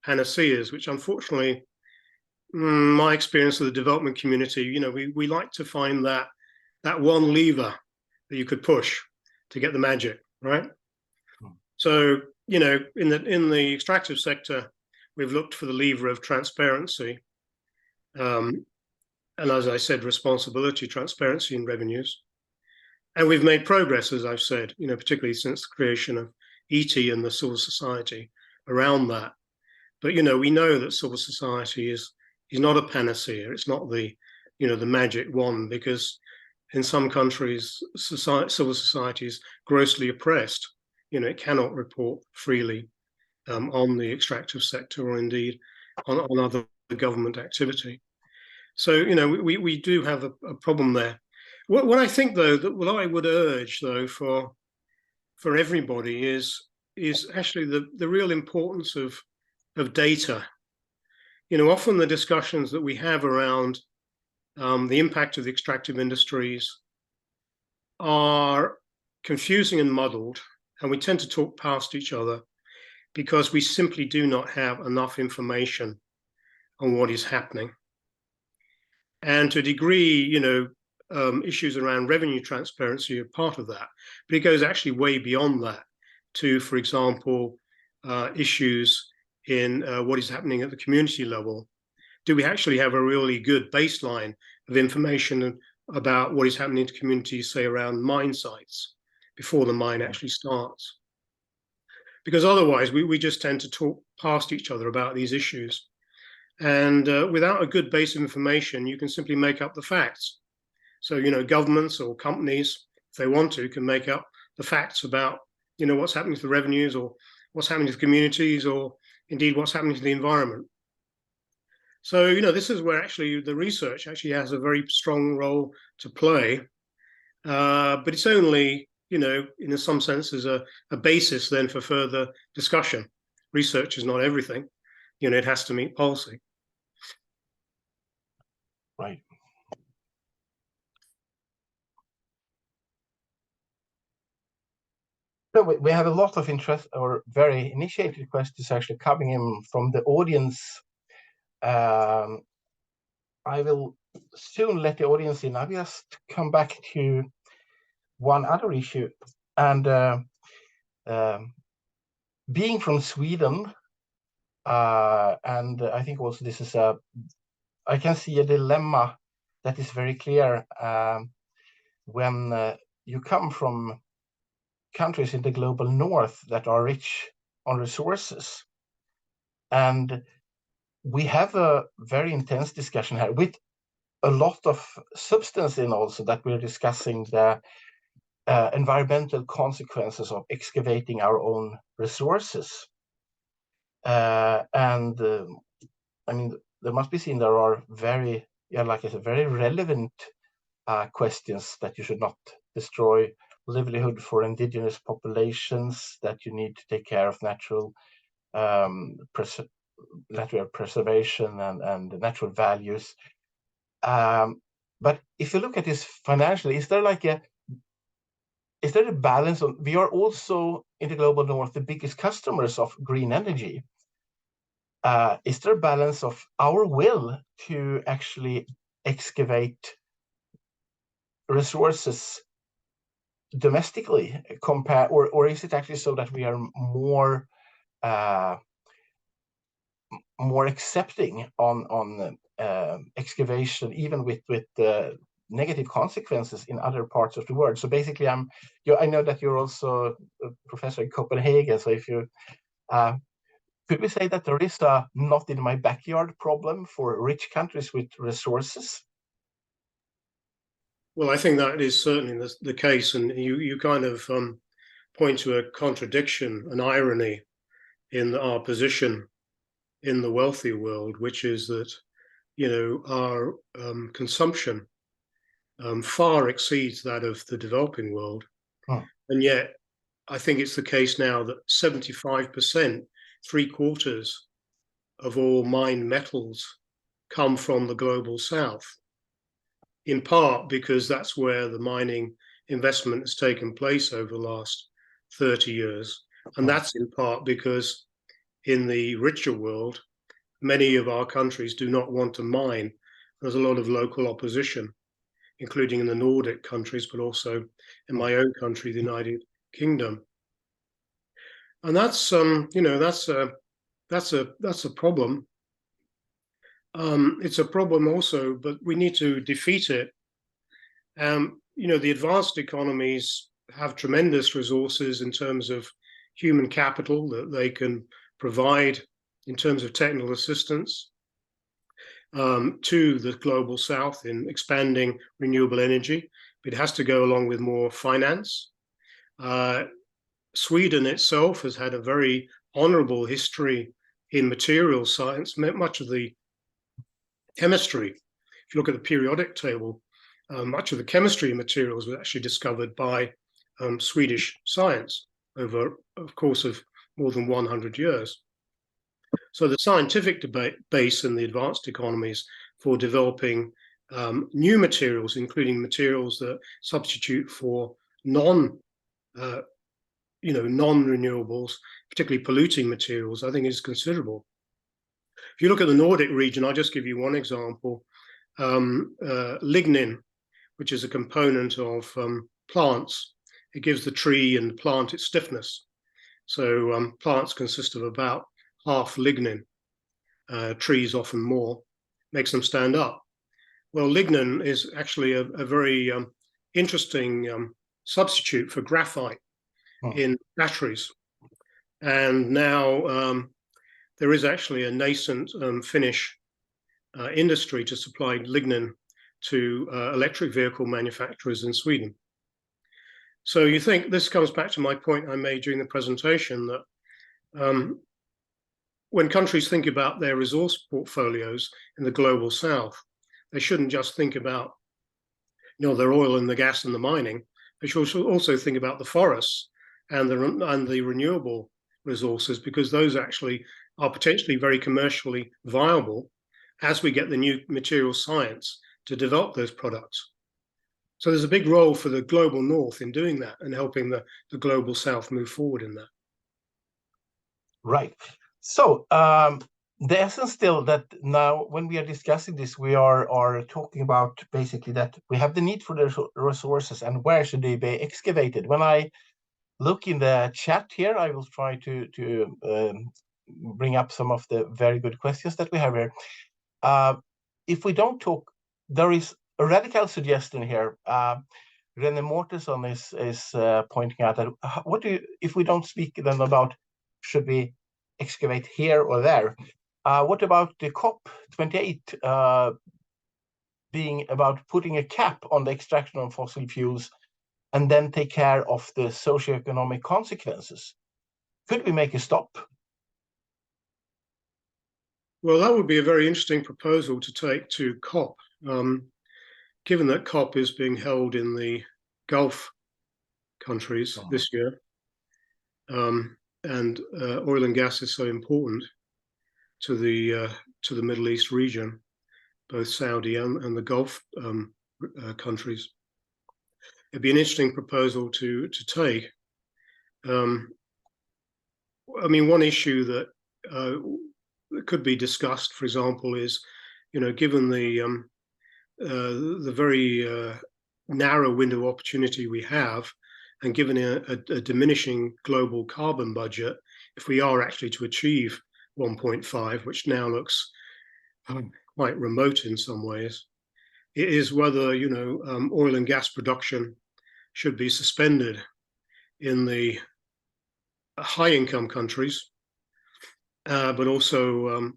panaceas, which unfortunately, my experience of the development community, we like to find that one lever that you could push to get the magic, right? So, in the extractive sector, we've looked for the lever of transparency, and as I said, responsibility, transparency in revenues. And we've made progress, as I've said, particularly since the creation of ET and the civil society around that. But, we know that civil society is not a panacea. It's not the magic wand, because in some countries, civil society is grossly oppressed. It cannot report freely on the extractive sector, or indeed on other government activity. So, we do have a problem there. What I think, though, that what I would urge, though, for everybody is actually the real importance of data. Often the discussions that we have around the impact of the extractive industries are confusing and muddled, and we tend to talk past each other because we simply do not have enough information on what is happening. And to a degree, issues around revenue transparency are part of that, but it goes actually way beyond that to, for example, issues in what is happening at the community level. Do we actually have a really good baseline of information about what is happening to communities, say, around mine sites before the mine actually starts? Because otherwise, we just tend to talk past each other about these issues. And without a good base of information, you can simply make up the facts. So, governments or companies, if they want to, can make up the facts about, what's happening to the revenues, or what's happening to the communities, or indeed what's happening to the environment. So, this is where actually the research actually has a very strong role to play. But it's only, in some senses, a basis then for further discussion. Research is not everything. It has to meet policy. Right. So we have a lot of interest, or very initiated questions actually coming in from the audience. I will soon let the audience in. I'll just come back to one other issue, and being from Sweden, and I think also this is I can see a dilemma that is very clear when you come from countries in the global north that are rich on resources. And we have a very intense discussion here with a lot of substance in also, that we're discussing the environmental consequences of excavating our own resources. I mean, there must be seen there are very, like I said, very relevant questions, that you should not destroy livelihood for indigenous populations, that you need to take care of natural preservation and natural values. But if you look at this financially, is there a balance on? We are also in the global north the biggest customers of green energy. Is there a balance of our will to actually excavate resources domestically, or is it actually so that we are more accepting on excavation, even with negative consequences in other parts of the world? So basically, I know that you're also a professor in Copenhagen. So if you could we say that there is a not in my backyard problem for rich countries with resources? Well, I think that is certainly the case, and you kind of point to a contradiction, an irony in our position in the wealthy world, which is that, you know, our consumption far exceeds that of the developing world. And yet I think it's the case now that 75%, 3/4 of all mined metals come from the global south, in part because that's where the mining investment has taken place over the last 30 years. And that's in part because in the richer world, many of our countries do not want to mine. There's a lot of local opposition, including in the Nordic countries, but also in my own country, the United Kingdom. And that's you know, that's a problem. It's a problem also, but we need to defeat it. You know, the advanced economies have tremendous resources in terms of human capital that they can provide in terms of technical assistance to the global south in expanding renewable energy. It has to go along with more finance. Sweden itself has had a very honorable history in materials science. Much of the chemistry, if you look at the periodic table, much of the chemistry in materials was actually discovered by Swedish science over a course of more than 100 years. So the scientific base in the advanced economies for developing new materials, including materials that substitute for non-renewables, particularly polluting materials, I think is considerable. If you look at the Nordic region, I'll just give you one example. Lignin, which is a component of plants, it gives the tree and plant its stiffness. So plants consist of about half lignin, trees often more, makes them stand up. Well, lignin is actually a very interesting substitute for graphite in batteries. And now there is actually a nascent Finnish industry to supply lignin to electric vehicle manufacturers in Sweden. So you think this comes back to my point I made during the presentation that when countries think about their resource portfolios in the global south, they shouldn't just think about, you know, their oil and the gas and the mining. They should also think about the forests and the renewable resources, because those actually are potentially very commercially viable as we get the new material science to develop those products. So there's a big role for the global north in doing that and helping the global south move forward in that. Right. So the essence still that now when we are discussing this, we are talking about basically that we have the need for the resources and where should they be excavated. When I look in the chat here, I will try to bring up some of the very good questions that we have here. If we don't talk, there is a radical suggestion here. René Mortensen is pointing out that what do you, if we don't speak then about should we excavate here or there? What about the COP28 being about putting a cap on the extraction of fossil fuels and then take care of the socioeconomic consequences? Could we make a stop? Well, that would be a very interesting proposal to take to COP, given that COP is being held in the Gulf countries this year, and oil and gas is so important to the Middle East region, both Saudi and the Gulf countries. It'd be an interesting proposal to take. I mean, one issue that could be discussed, for example, is, given the very narrow window of opportunity we have, and given a diminishing global carbon budget, if we are actually to achieve 1.5, which now looks quite remote in some ways, it is whether oil and gas production should be suspended in the high-income countries, but also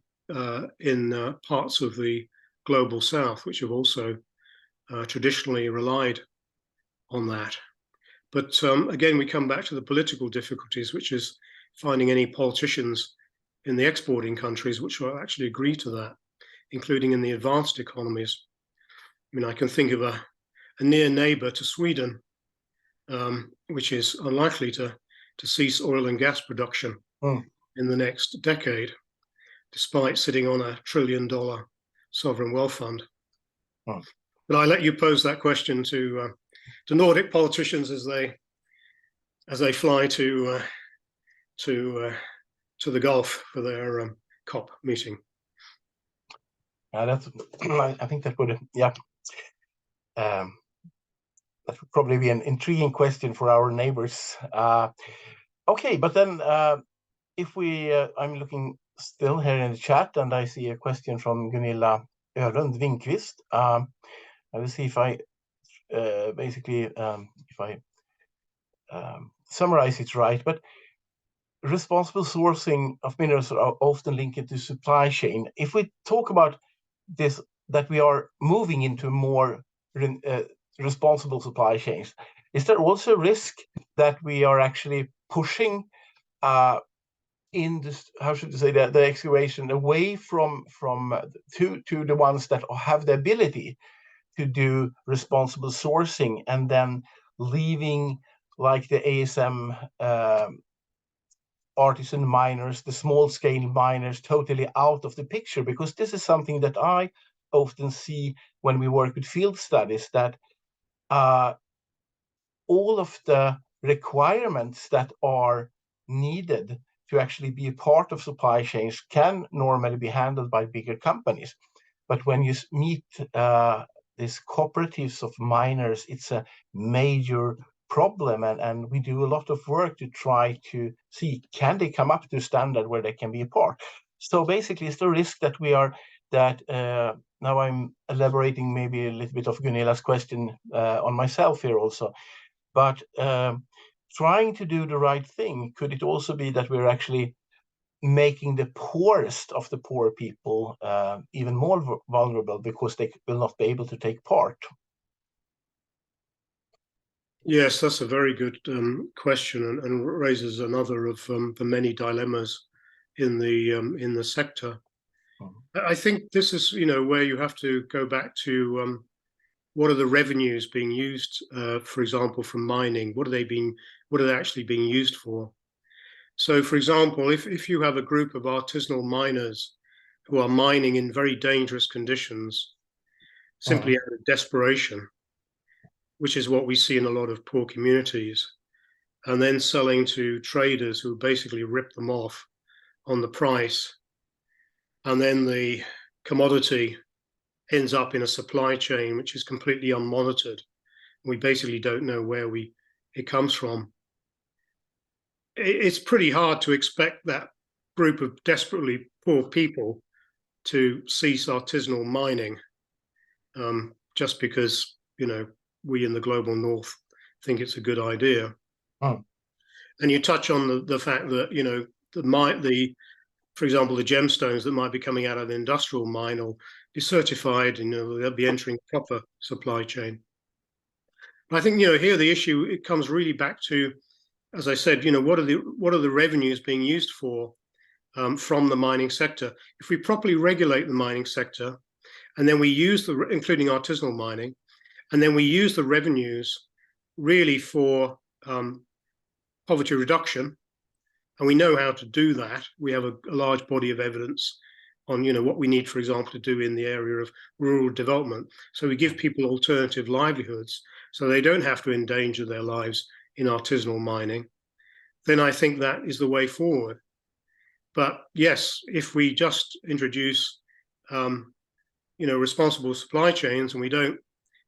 in parts of the global south, which have also traditionally relied on that. But again, we come back to the political difficulties, which is finding any politicians in the exporting countries which will actually agree to that, including in the advanced economies. I mean, I can think of a near neighbor to Sweden, which is unlikely to cease oil and gas production in the next decade, despite sitting on $1 trillion sovereign wealth fund. But I let you pose that question to Nordic politicians as they fly to the Gulf for their COP meeting. That's I think that would that would probably be an intriguing question for our neighbors. Okay, but then if we, I'm looking still here in the chat, and I see a question from Gunilla Ölund Winkvist. I will see if I basically if I summarize it right, but responsible sourcing of minerals are often linked to supply chain. If we talk about this, that we are moving into more responsible supply chains, is there also a risk that we are actually pushing in this, how should I say, the excavation away from to the ones that have the ability to do responsible sourcing, and then leaving like the ASM artisan miners, the small scale miners, totally out of the picture? Because this is something that I often see when we work with field studies, that all of the requirements that are needed to actually be a part of supply chains can normally be handled by bigger companies. But when you meet these cooperatives of miners, it's a major problem, and we do a lot of work to try to see, can they come up to a standard where they can be a part? So basically, it's the risk that we are, that now I'm elaborating maybe a little bit of Gunilla's question on myself here also, but trying to do the right thing, could it also be that we're actually making the poorest of the poor people even more vulnerable because they will not be able to take part? Yes, that's a very good question, and raises another of the many dilemmas in the sector. I think this is, where you have to go back to what are the revenues being used, for example, from mining? What are they actually being used for? So, for example, if you have a group of artisanal miners who are mining in very dangerous conditions, simply out of desperation, which is what we see in a lot of poor communities, and then selling to traders who basically rip them off on the price, and then the commodity ends up in a supply chain which is completely unmonitored. We basically don't know where it comes from. It's pretty hard to expect that group of desperately poor people to cease artisanal mining just because, we in the global north think it's a good idea. Oh. And you touch on the fact that, for example, the gemstones that might be coming out of the industrial mine will be certified, and they'll be entering a proper supply chain. But I think, here the issue, it comes really back to, as I said, what are the revenues being used for from the mining sector? If we properly regulate the mining sector, and then we use including artisanal mining, and then we use the revenues really for poverty reduction, and we know how to do that. We have a large body of evidence on what we need, for example, to do in the area of rural development. So we give people alternative livelihoods so they don't have to endanger their lives in artisanal mining. Then I think that is the way forward. But yes, if we just introduce responsible supply chains, and we don't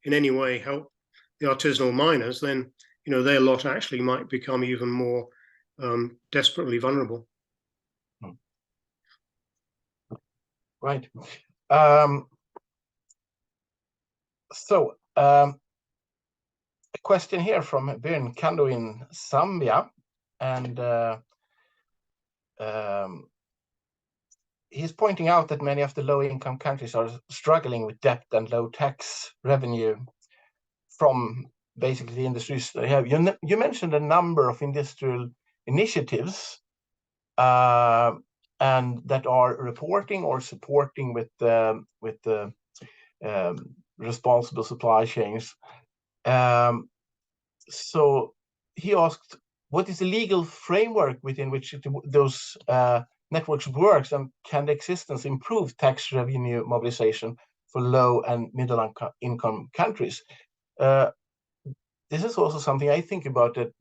in any way help the artisanal miners, then their lot actually might become even more desperately vulnerable. Right. A question here from Björn Kando in Zambia, and he's pointing out that many of the low-income countries are struggling with debt and low tax revenue from basically the industries they have. You mentioned a number of industrial initiatives and that are reporting or supporting with the responsible supply chains. So he asked, what is the legal framework within which those networks works, and can the existence improve tax revenue mobilization for low and middle income countries? This is also something I think about, that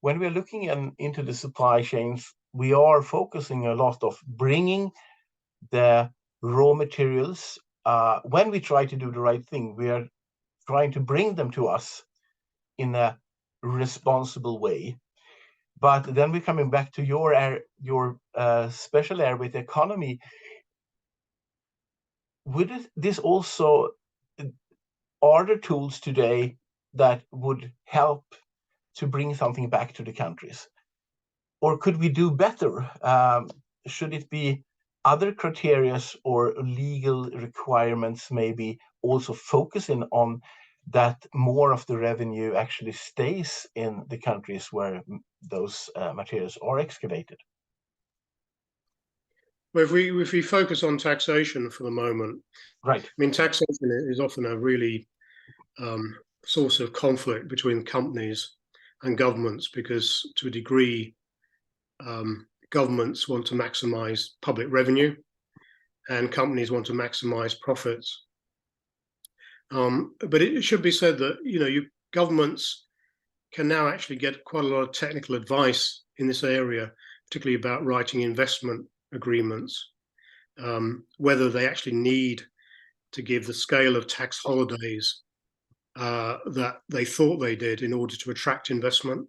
when we are looking into the supply chains, we are focusing a lot of bringing the raw materials. When we try to do the right thing, we are trying to bring them to us in a responsible way. But then we're coming back to your special area with the economy. This also, are there tools today that would help to bring something back to the countries? Or could we do better? Should it be other criteria or legal requirements, maybe also focusing on that more of the revenue actually stays in the countries where those materials are excavated? Well, if we focus on taxation for the moment, right? I mean, taxation is often a really source of conflict between companies and governments, because to a degree, governments want to maximize public revenue and companies want to maximize profits. But it should be said that governments can now actually get quite a lot of technical advice in this area, particularly about writing investment agreements, whether they actually need to give the scale of tax holidays that they thought they did in order to attract investment.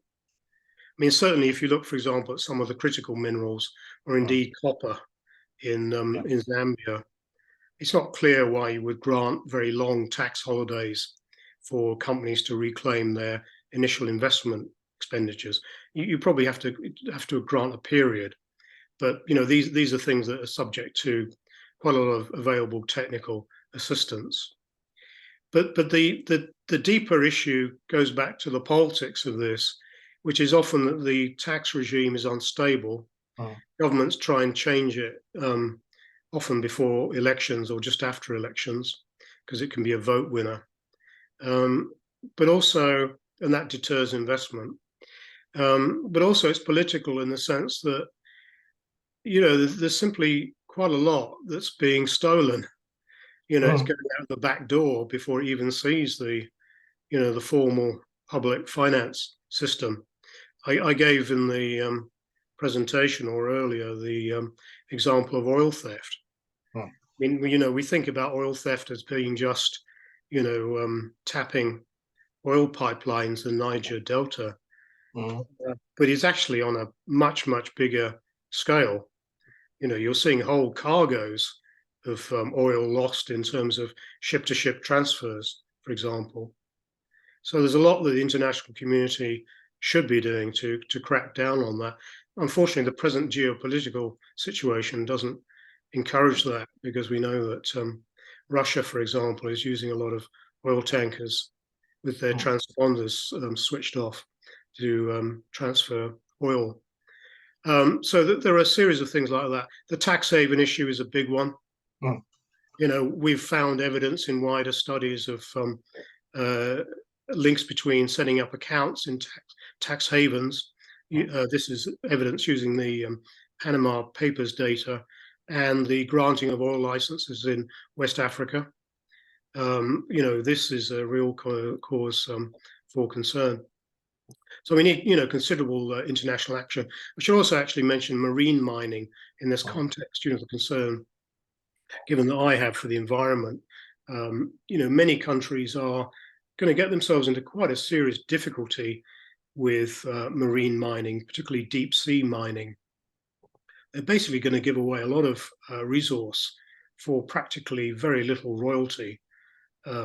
I mean, certainly if you look, for example, at some of the critical minerals, or indeed copper in Zambia, it's not clear why you would grant very long tax holidays for companies to reclaim their initial investment expenditures. You probably have to grant a period, but these are things that are subject to quite a lot of available technical assistance. But the deeper issue goes back to the politics of this, which is often that the tax regime is unstable. Governments try and change it often before elections or just after elections, because it can be a vote winner. But also, and that deters investment. But also it's political in the sense that, there's simply quite a lot that's being stolen. It's going out the back door before it even sees the formal public finance system. I gave in the presentation or earlier the example of oil theft. mean, we think about oil theft as being just, tapping oil pipelines in Niger Delta, but it's actually on a much, much bigger scale. You're seeing whole cargoes of oil lost in terms of ship-to-ship transfers, for example. So there's a lot that the international community should be doing to crack down on that. Unfortunately, the present geopolitical situation doesn't encourage that, because we know that Russia, for example, is using a lot of oil tankers with their transponders switched off to transfer oil. So there are a series of things like that. The tax haven issue is a big one. We've found evidence in wider studies of links between setting up accounts in tax havens. This is evidence using the Panama Papers data and the granting of oil licenses in West Africa. This is a real cause for concern. So we need, considerable international action. I should also actually mention marine mining in this context, the concern, given that I have for the environment. Many countries are going to get themselves into quite a serious difficulty with marine mining, particularly deep sea mining. They're basically going to give away a lot of resource for practically very little royalty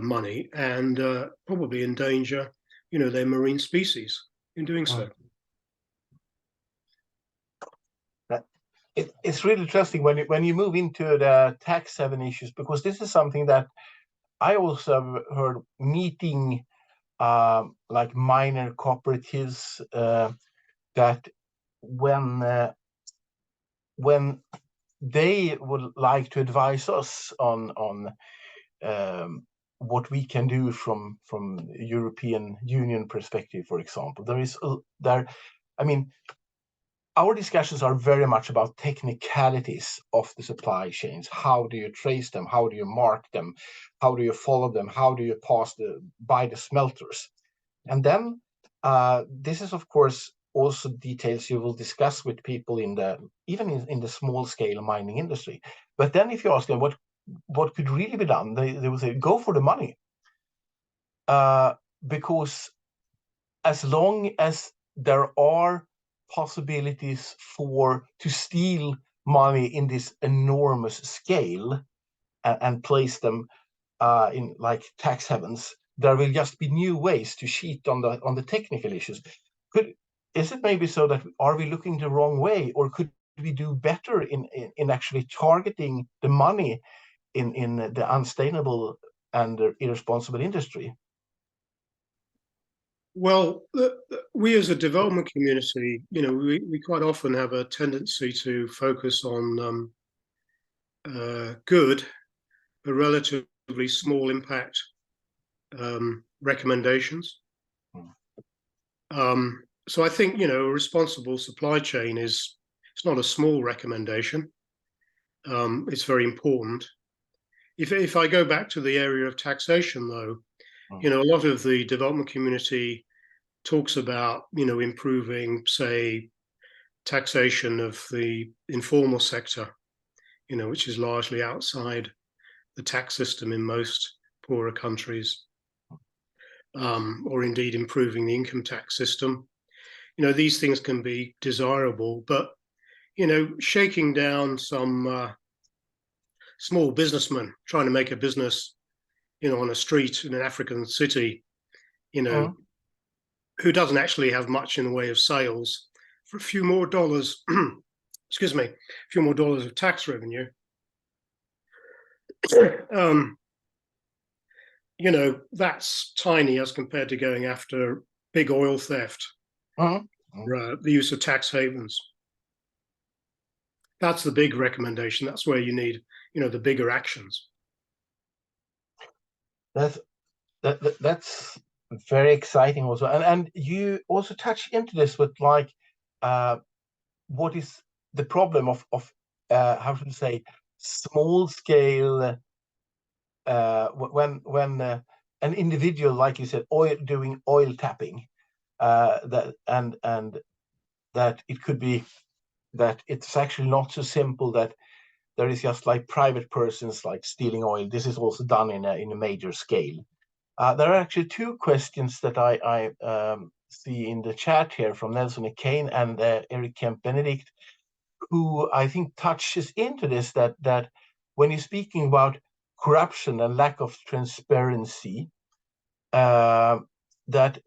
money, and probably endanger, their marine species in doing so. It's really interesting when you move into the tax haven issues, because this is something that I also have heard meeting like minor cooperatives that when they would like to advise us on what we can do from European Union perspective, for example, our discussions are very much about technicalities of the supply chains. How do you trace them? How do you mark them? How do you follow them? How do you by the smelters? And then this is, of course, also details you will discuss with people even in the small scale mining industry. But then if you ask them what could really be done, they will say, go for the money. Because as long as there are possibilities to steal money in this enormous scale and place them in like tax havens, there will just be new ways to cheat on the technical issues. Is it maybe so that are we looking the wrong way, or could we do better in actually targeting the money in the unsustainable and irresponsible industry? Well, we as a development community, we quite often have a tendency to focus on good but relatively small impact recommendations. So I think, a responsible supply chain it's not a small recommendation. It's very important. If I go back to the area of taxation, though, a lot of the development community talks about, improving, say, taxation of the informal sector, which is largely outside the tax system in most poorer countries, or indeed improving the income tax system. These things can be desirable, but, shaking down some small businessman trying to make a business, on a street in an African city, who doesn't actually have much in the way of sales, for a few more dollars, excuse me, a few more dollars of tax revenue, that's tiny as compared to going after big oil theft, the use of tax havens. That's the big recommendation. That's where you need, the bigger actions. That's very exciting also, and you also touch into this with like what is the problem of how should I say, small scale when an individual, like you said, doing oil tapping, that and that it could be that it's actually not so simple that there is just like private persons like stealing oil. This is also done in a major scale. There are actually two questions that I see in the chat here from Nelson McCain and Eric Kemp Benedict, who I think touches into this, that when you're speaking about corruption and lack of transparency, that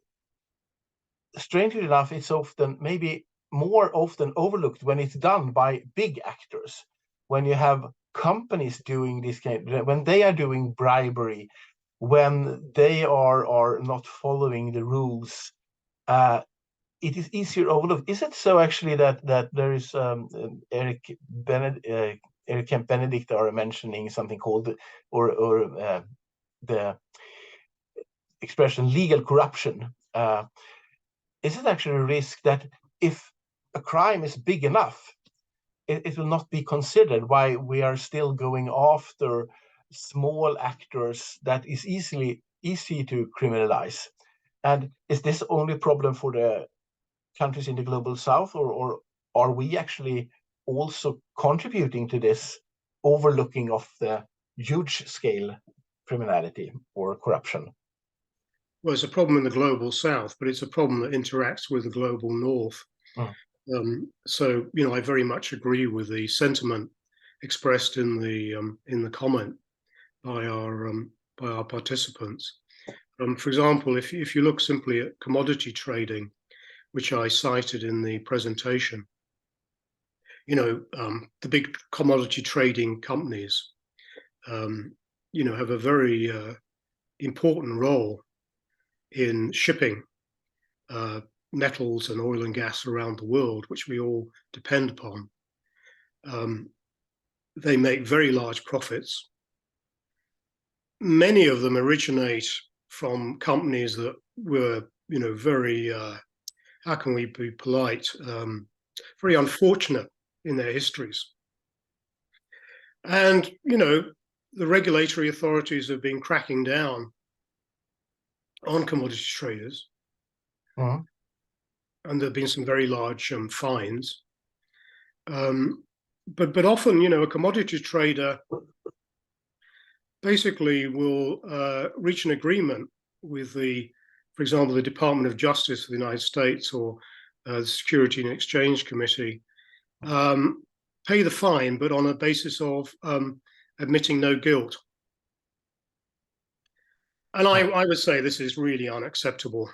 strangely enough, it's often, maybe more often overlooked when it's done by big actors. When you have companies doing this when they are doing bribery, when they are not following the rules, it is easier overlooked. Is it so actually that there is Eric Kemp Benedict are mentioning something called, or the expression legal corruption? Is it actually a risk that if a crime is big enough, it will not be considered, why we are still going after small actors that is easy to criminalize? And is this only a problem for the countries in the global south, or are we actually also contributing to this overlooking of the huge scale criminality or corruption? Well, it's a problem in the global south, but it's a problem that interacts with the global north. So, I very much agree with the sentiment expressed in the comment by our participants. For example, if you look simply at commodity trading, which I cited in the presentation, the big commodity trading companies, have a very important role in shipping metals and oil and gas around the world, which we all depend upon. They make very large profits. Many of them originate from companies that were, very, how can we be polite, very unfortunate in their histories. And, the regulatory authorities have been cracking down on commodity traders. And there have been some very large fines. But often, a commodity trader basically will reach an agreement with for example, the Department of Justice of the United States, or the Security and Exchange Committee, pay the fine, but on a basis of admitting no guilt. And I would say this is really unacceptable,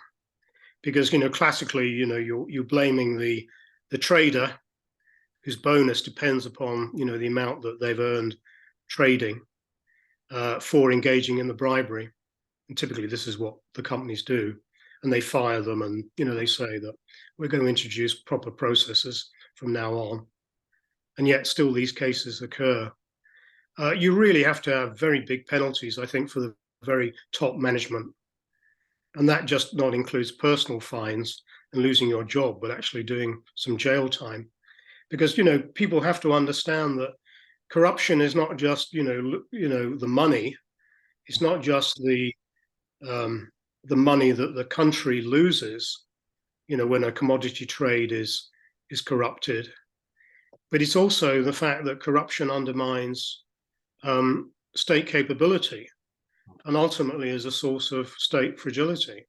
because, classically, you're blaming the trader, whose bonus depends upon, the amount that they've earned trading, for engaging in the bribery. And typically this is what the companies do. And they fire them, and, they say that we're going to introduce proper processes from now on. And yet still these cases occur. You really have to have very big penalties, I think, for the very top management. And that just not includes personal fines and losing your job, but actually doing some jail time. Because, people have to understand that corruption is not just, the money. It's not just the money that the country loses, when a commodity trade is corrupted. But it's also the fact that corruption undermines state capability, and ultimately is a source of state fragility,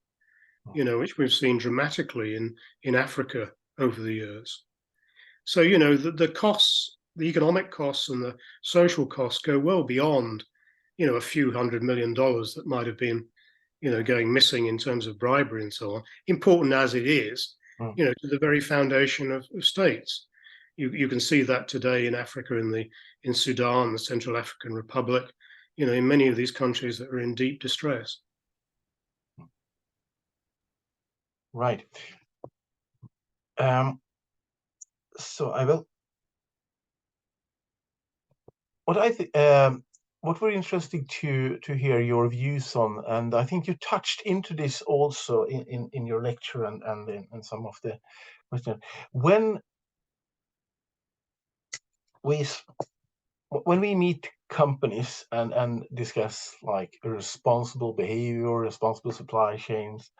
which we've seen dramatically in Africa over the years. So, the costs, the economic costs and the social costs go well beyond, a few $100 million that might have been, going missing in terms of bribery and so on, important as it is, to the very foundation of states. You can see that today in Africa, in Sudan, the Central African Republic, in many of these countries that are in deep distress. Right. So I will. What were interesting to hear your views on, and I think you touched into this also in your lecture and in some of the questions. When we meet companies and discuss like responsible behavior, responsible supply chains,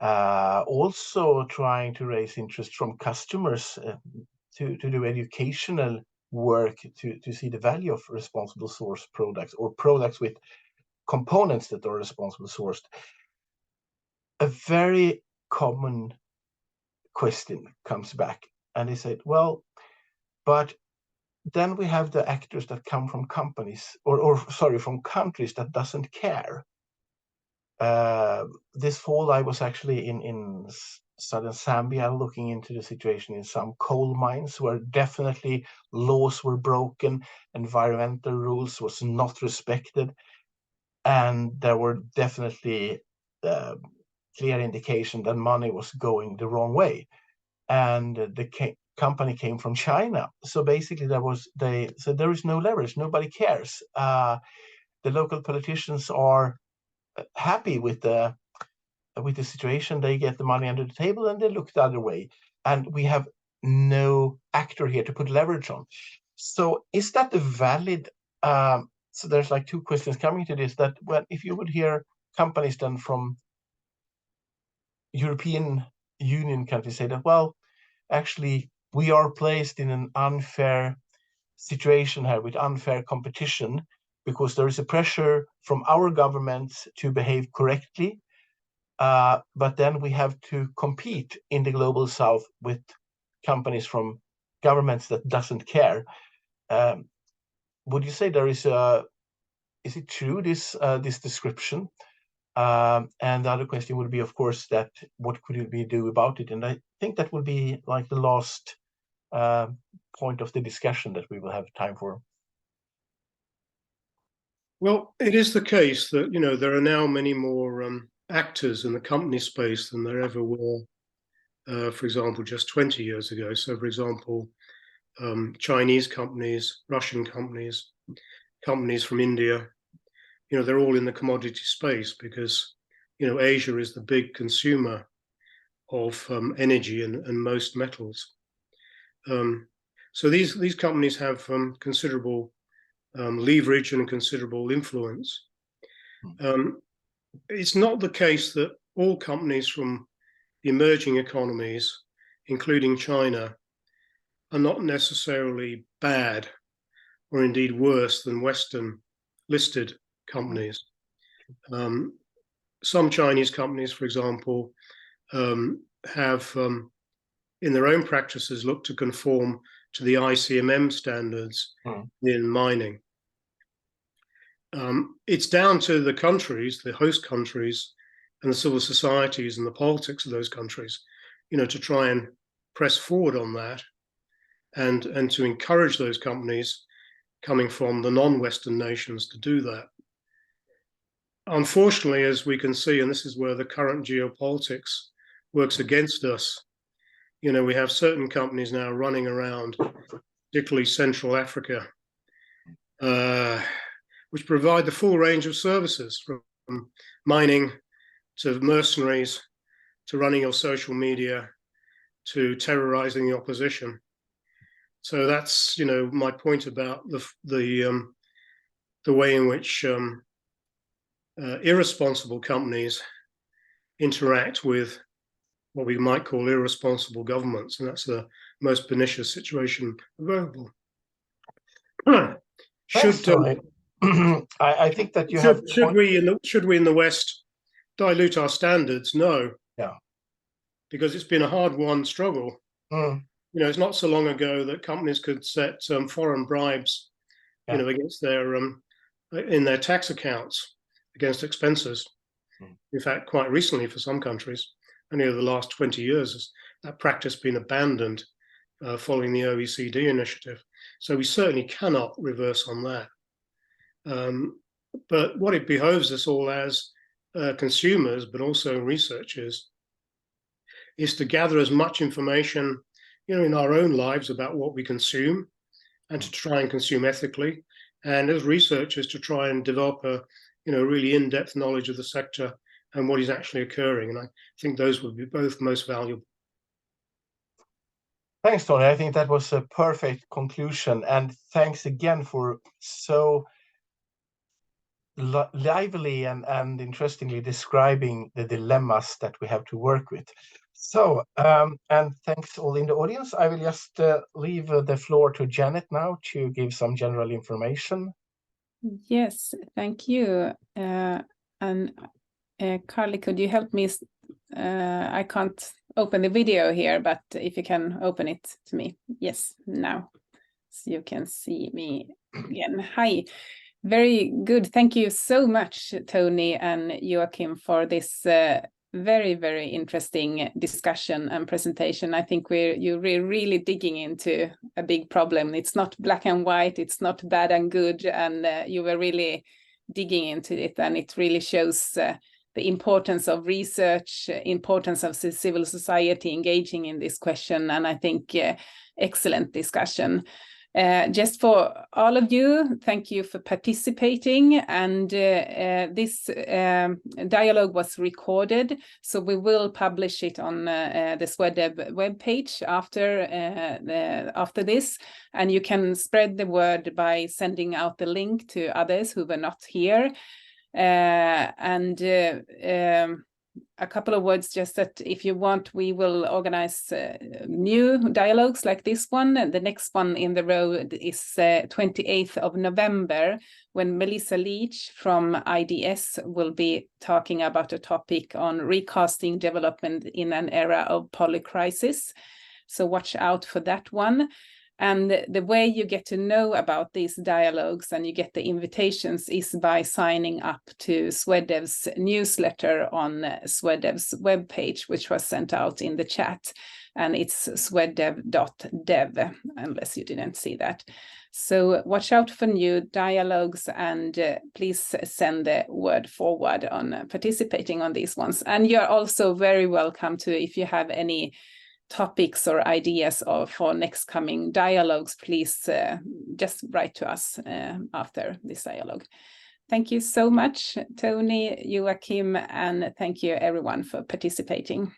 also trying to raise interest from customers to do educational work to see the value of responsible source products or products with components that are responsible sourced. A very common question comes back, and they said, well, but then we have the actors that come from companies from countries that doesn't care. This fall I was actually in southern Zambia looking into the situation in some coal mines where definitely laws were broken, environmental rules was not respected, and there were definitely clear indication that money was going the wrong way. And the company came from China. So basically there is no leverage, nobody cares. The local politicians are happy with the situation. They get the money under the table and they look the other way. And we have no actor here to put leverage on. So is that a valid, so there's like two questions coming to this, that well, if you would hear companies then from European Union countries say that, well, actually we are placed in an unfair situation here with unfair competition because there is a pressure from our governments to behave correctly, but then we have to compete in the global south with companies from governments that doesn't care. Would you say there is it true, this description? And the other question would be, of course, that what could we do about it? And I think that would be like the last point of the discussion that we will have time for. Well, it is the case that, there are now many more actors in the company space than there ever were, for example, just 20 years ago. So, for example, Chinese companies, Russian companies, companies from India, they're all in the commodity space because, Asia is the big consumer of energy and most metals. So these companies have considerable leverage and considerable influence. It's not the case that all companies from the emerging economies, including China, are not necessarily bad or indeed worse than Western listed companies. Some Chinese companies, for example, have in their own practices looked to conform to the ICMM standards in mining. It's down to the countries, the host countries, and the civil societies and the politics of those countries, to try and press forward on that and to encourage those companies coming from the non-Western nations to do that. Unfortunately, as we can see, and this is where the current geopolitics works against us, we have certain companies now running around, particularly Central Africa, which provide the full range of services from mining to mercenaries to running your social media to terrorizing the opposition. So that's, my point about the way in which irresponsible companies interact with what we might call irresponsible governments, and that's the most pernicious situation available. I think that you have. Should we in the West dilute our standards? No. Yeah. Because it's been a hard-won struggle. It's not so long ago that companies could set foreign bribes, against their in their tax accounts against expenses. In fact, quite recently for some countries, only over the last 20 years, that practice been abandoned following the OECD initiative. So we certainly cannot reverse on that. But what it behoves us all as consumers, but also researchers, is to gather as much information, in our own lives about what we consume, and to try and consume ethically, and as researchers to try and develop a really in-depth knowledge of the sector and what is actually occurring. And I think those would be both most valuable. Thanks, Tony. I think that was a perfect conclusion. And thanks again for so lively and interestingly describing the dilemmas that we have to work with. So, and thanks all in the audience. I will just leave the floor to Janet now to give some general information. Yes, thank you. Carly, could you help me? I can't open the video here, but if you can open it to me. Yes, now. So you can see me again. Hi. Very good. Thank you so much, Tony and Joachim, for this very, very interesting discussion and presentation. I think you're really digging into a big problem. It's not black and white, it's not bad and good, and you were really digging into it, and it really shows the importance of research, importance of civil society engaging in this question, and I think excellent discussion. Just for all of you, thank you for participating, and this dialogue was recorded, so we will publish it on the SweDev webpage after this, and you can spread the word by sending out the link to others who were not here. A couple of words, just that if you want, we will organize new dialogues like this one. And the next one in the row is 28th of November, when Melissa Leach from IDS will be talking about a topic on recasting development in an era of polycrisis. So watch out for that one. And the way you get to know about these dialogues and you get the invitations is by signing up to SweDev's newsletter on SweDev's webpage, which was sent out in the chat. And it's swedev.dev, unless you didn't see that. So watch out for new dialogues, and please send the word forward on participating on these ones. And you're also very welcome to, if you have any topics or ideas for next coming dialogues, please just write to us after this dialogue. Thank you so much, Tony, Joachim, and thank you everyone for participating.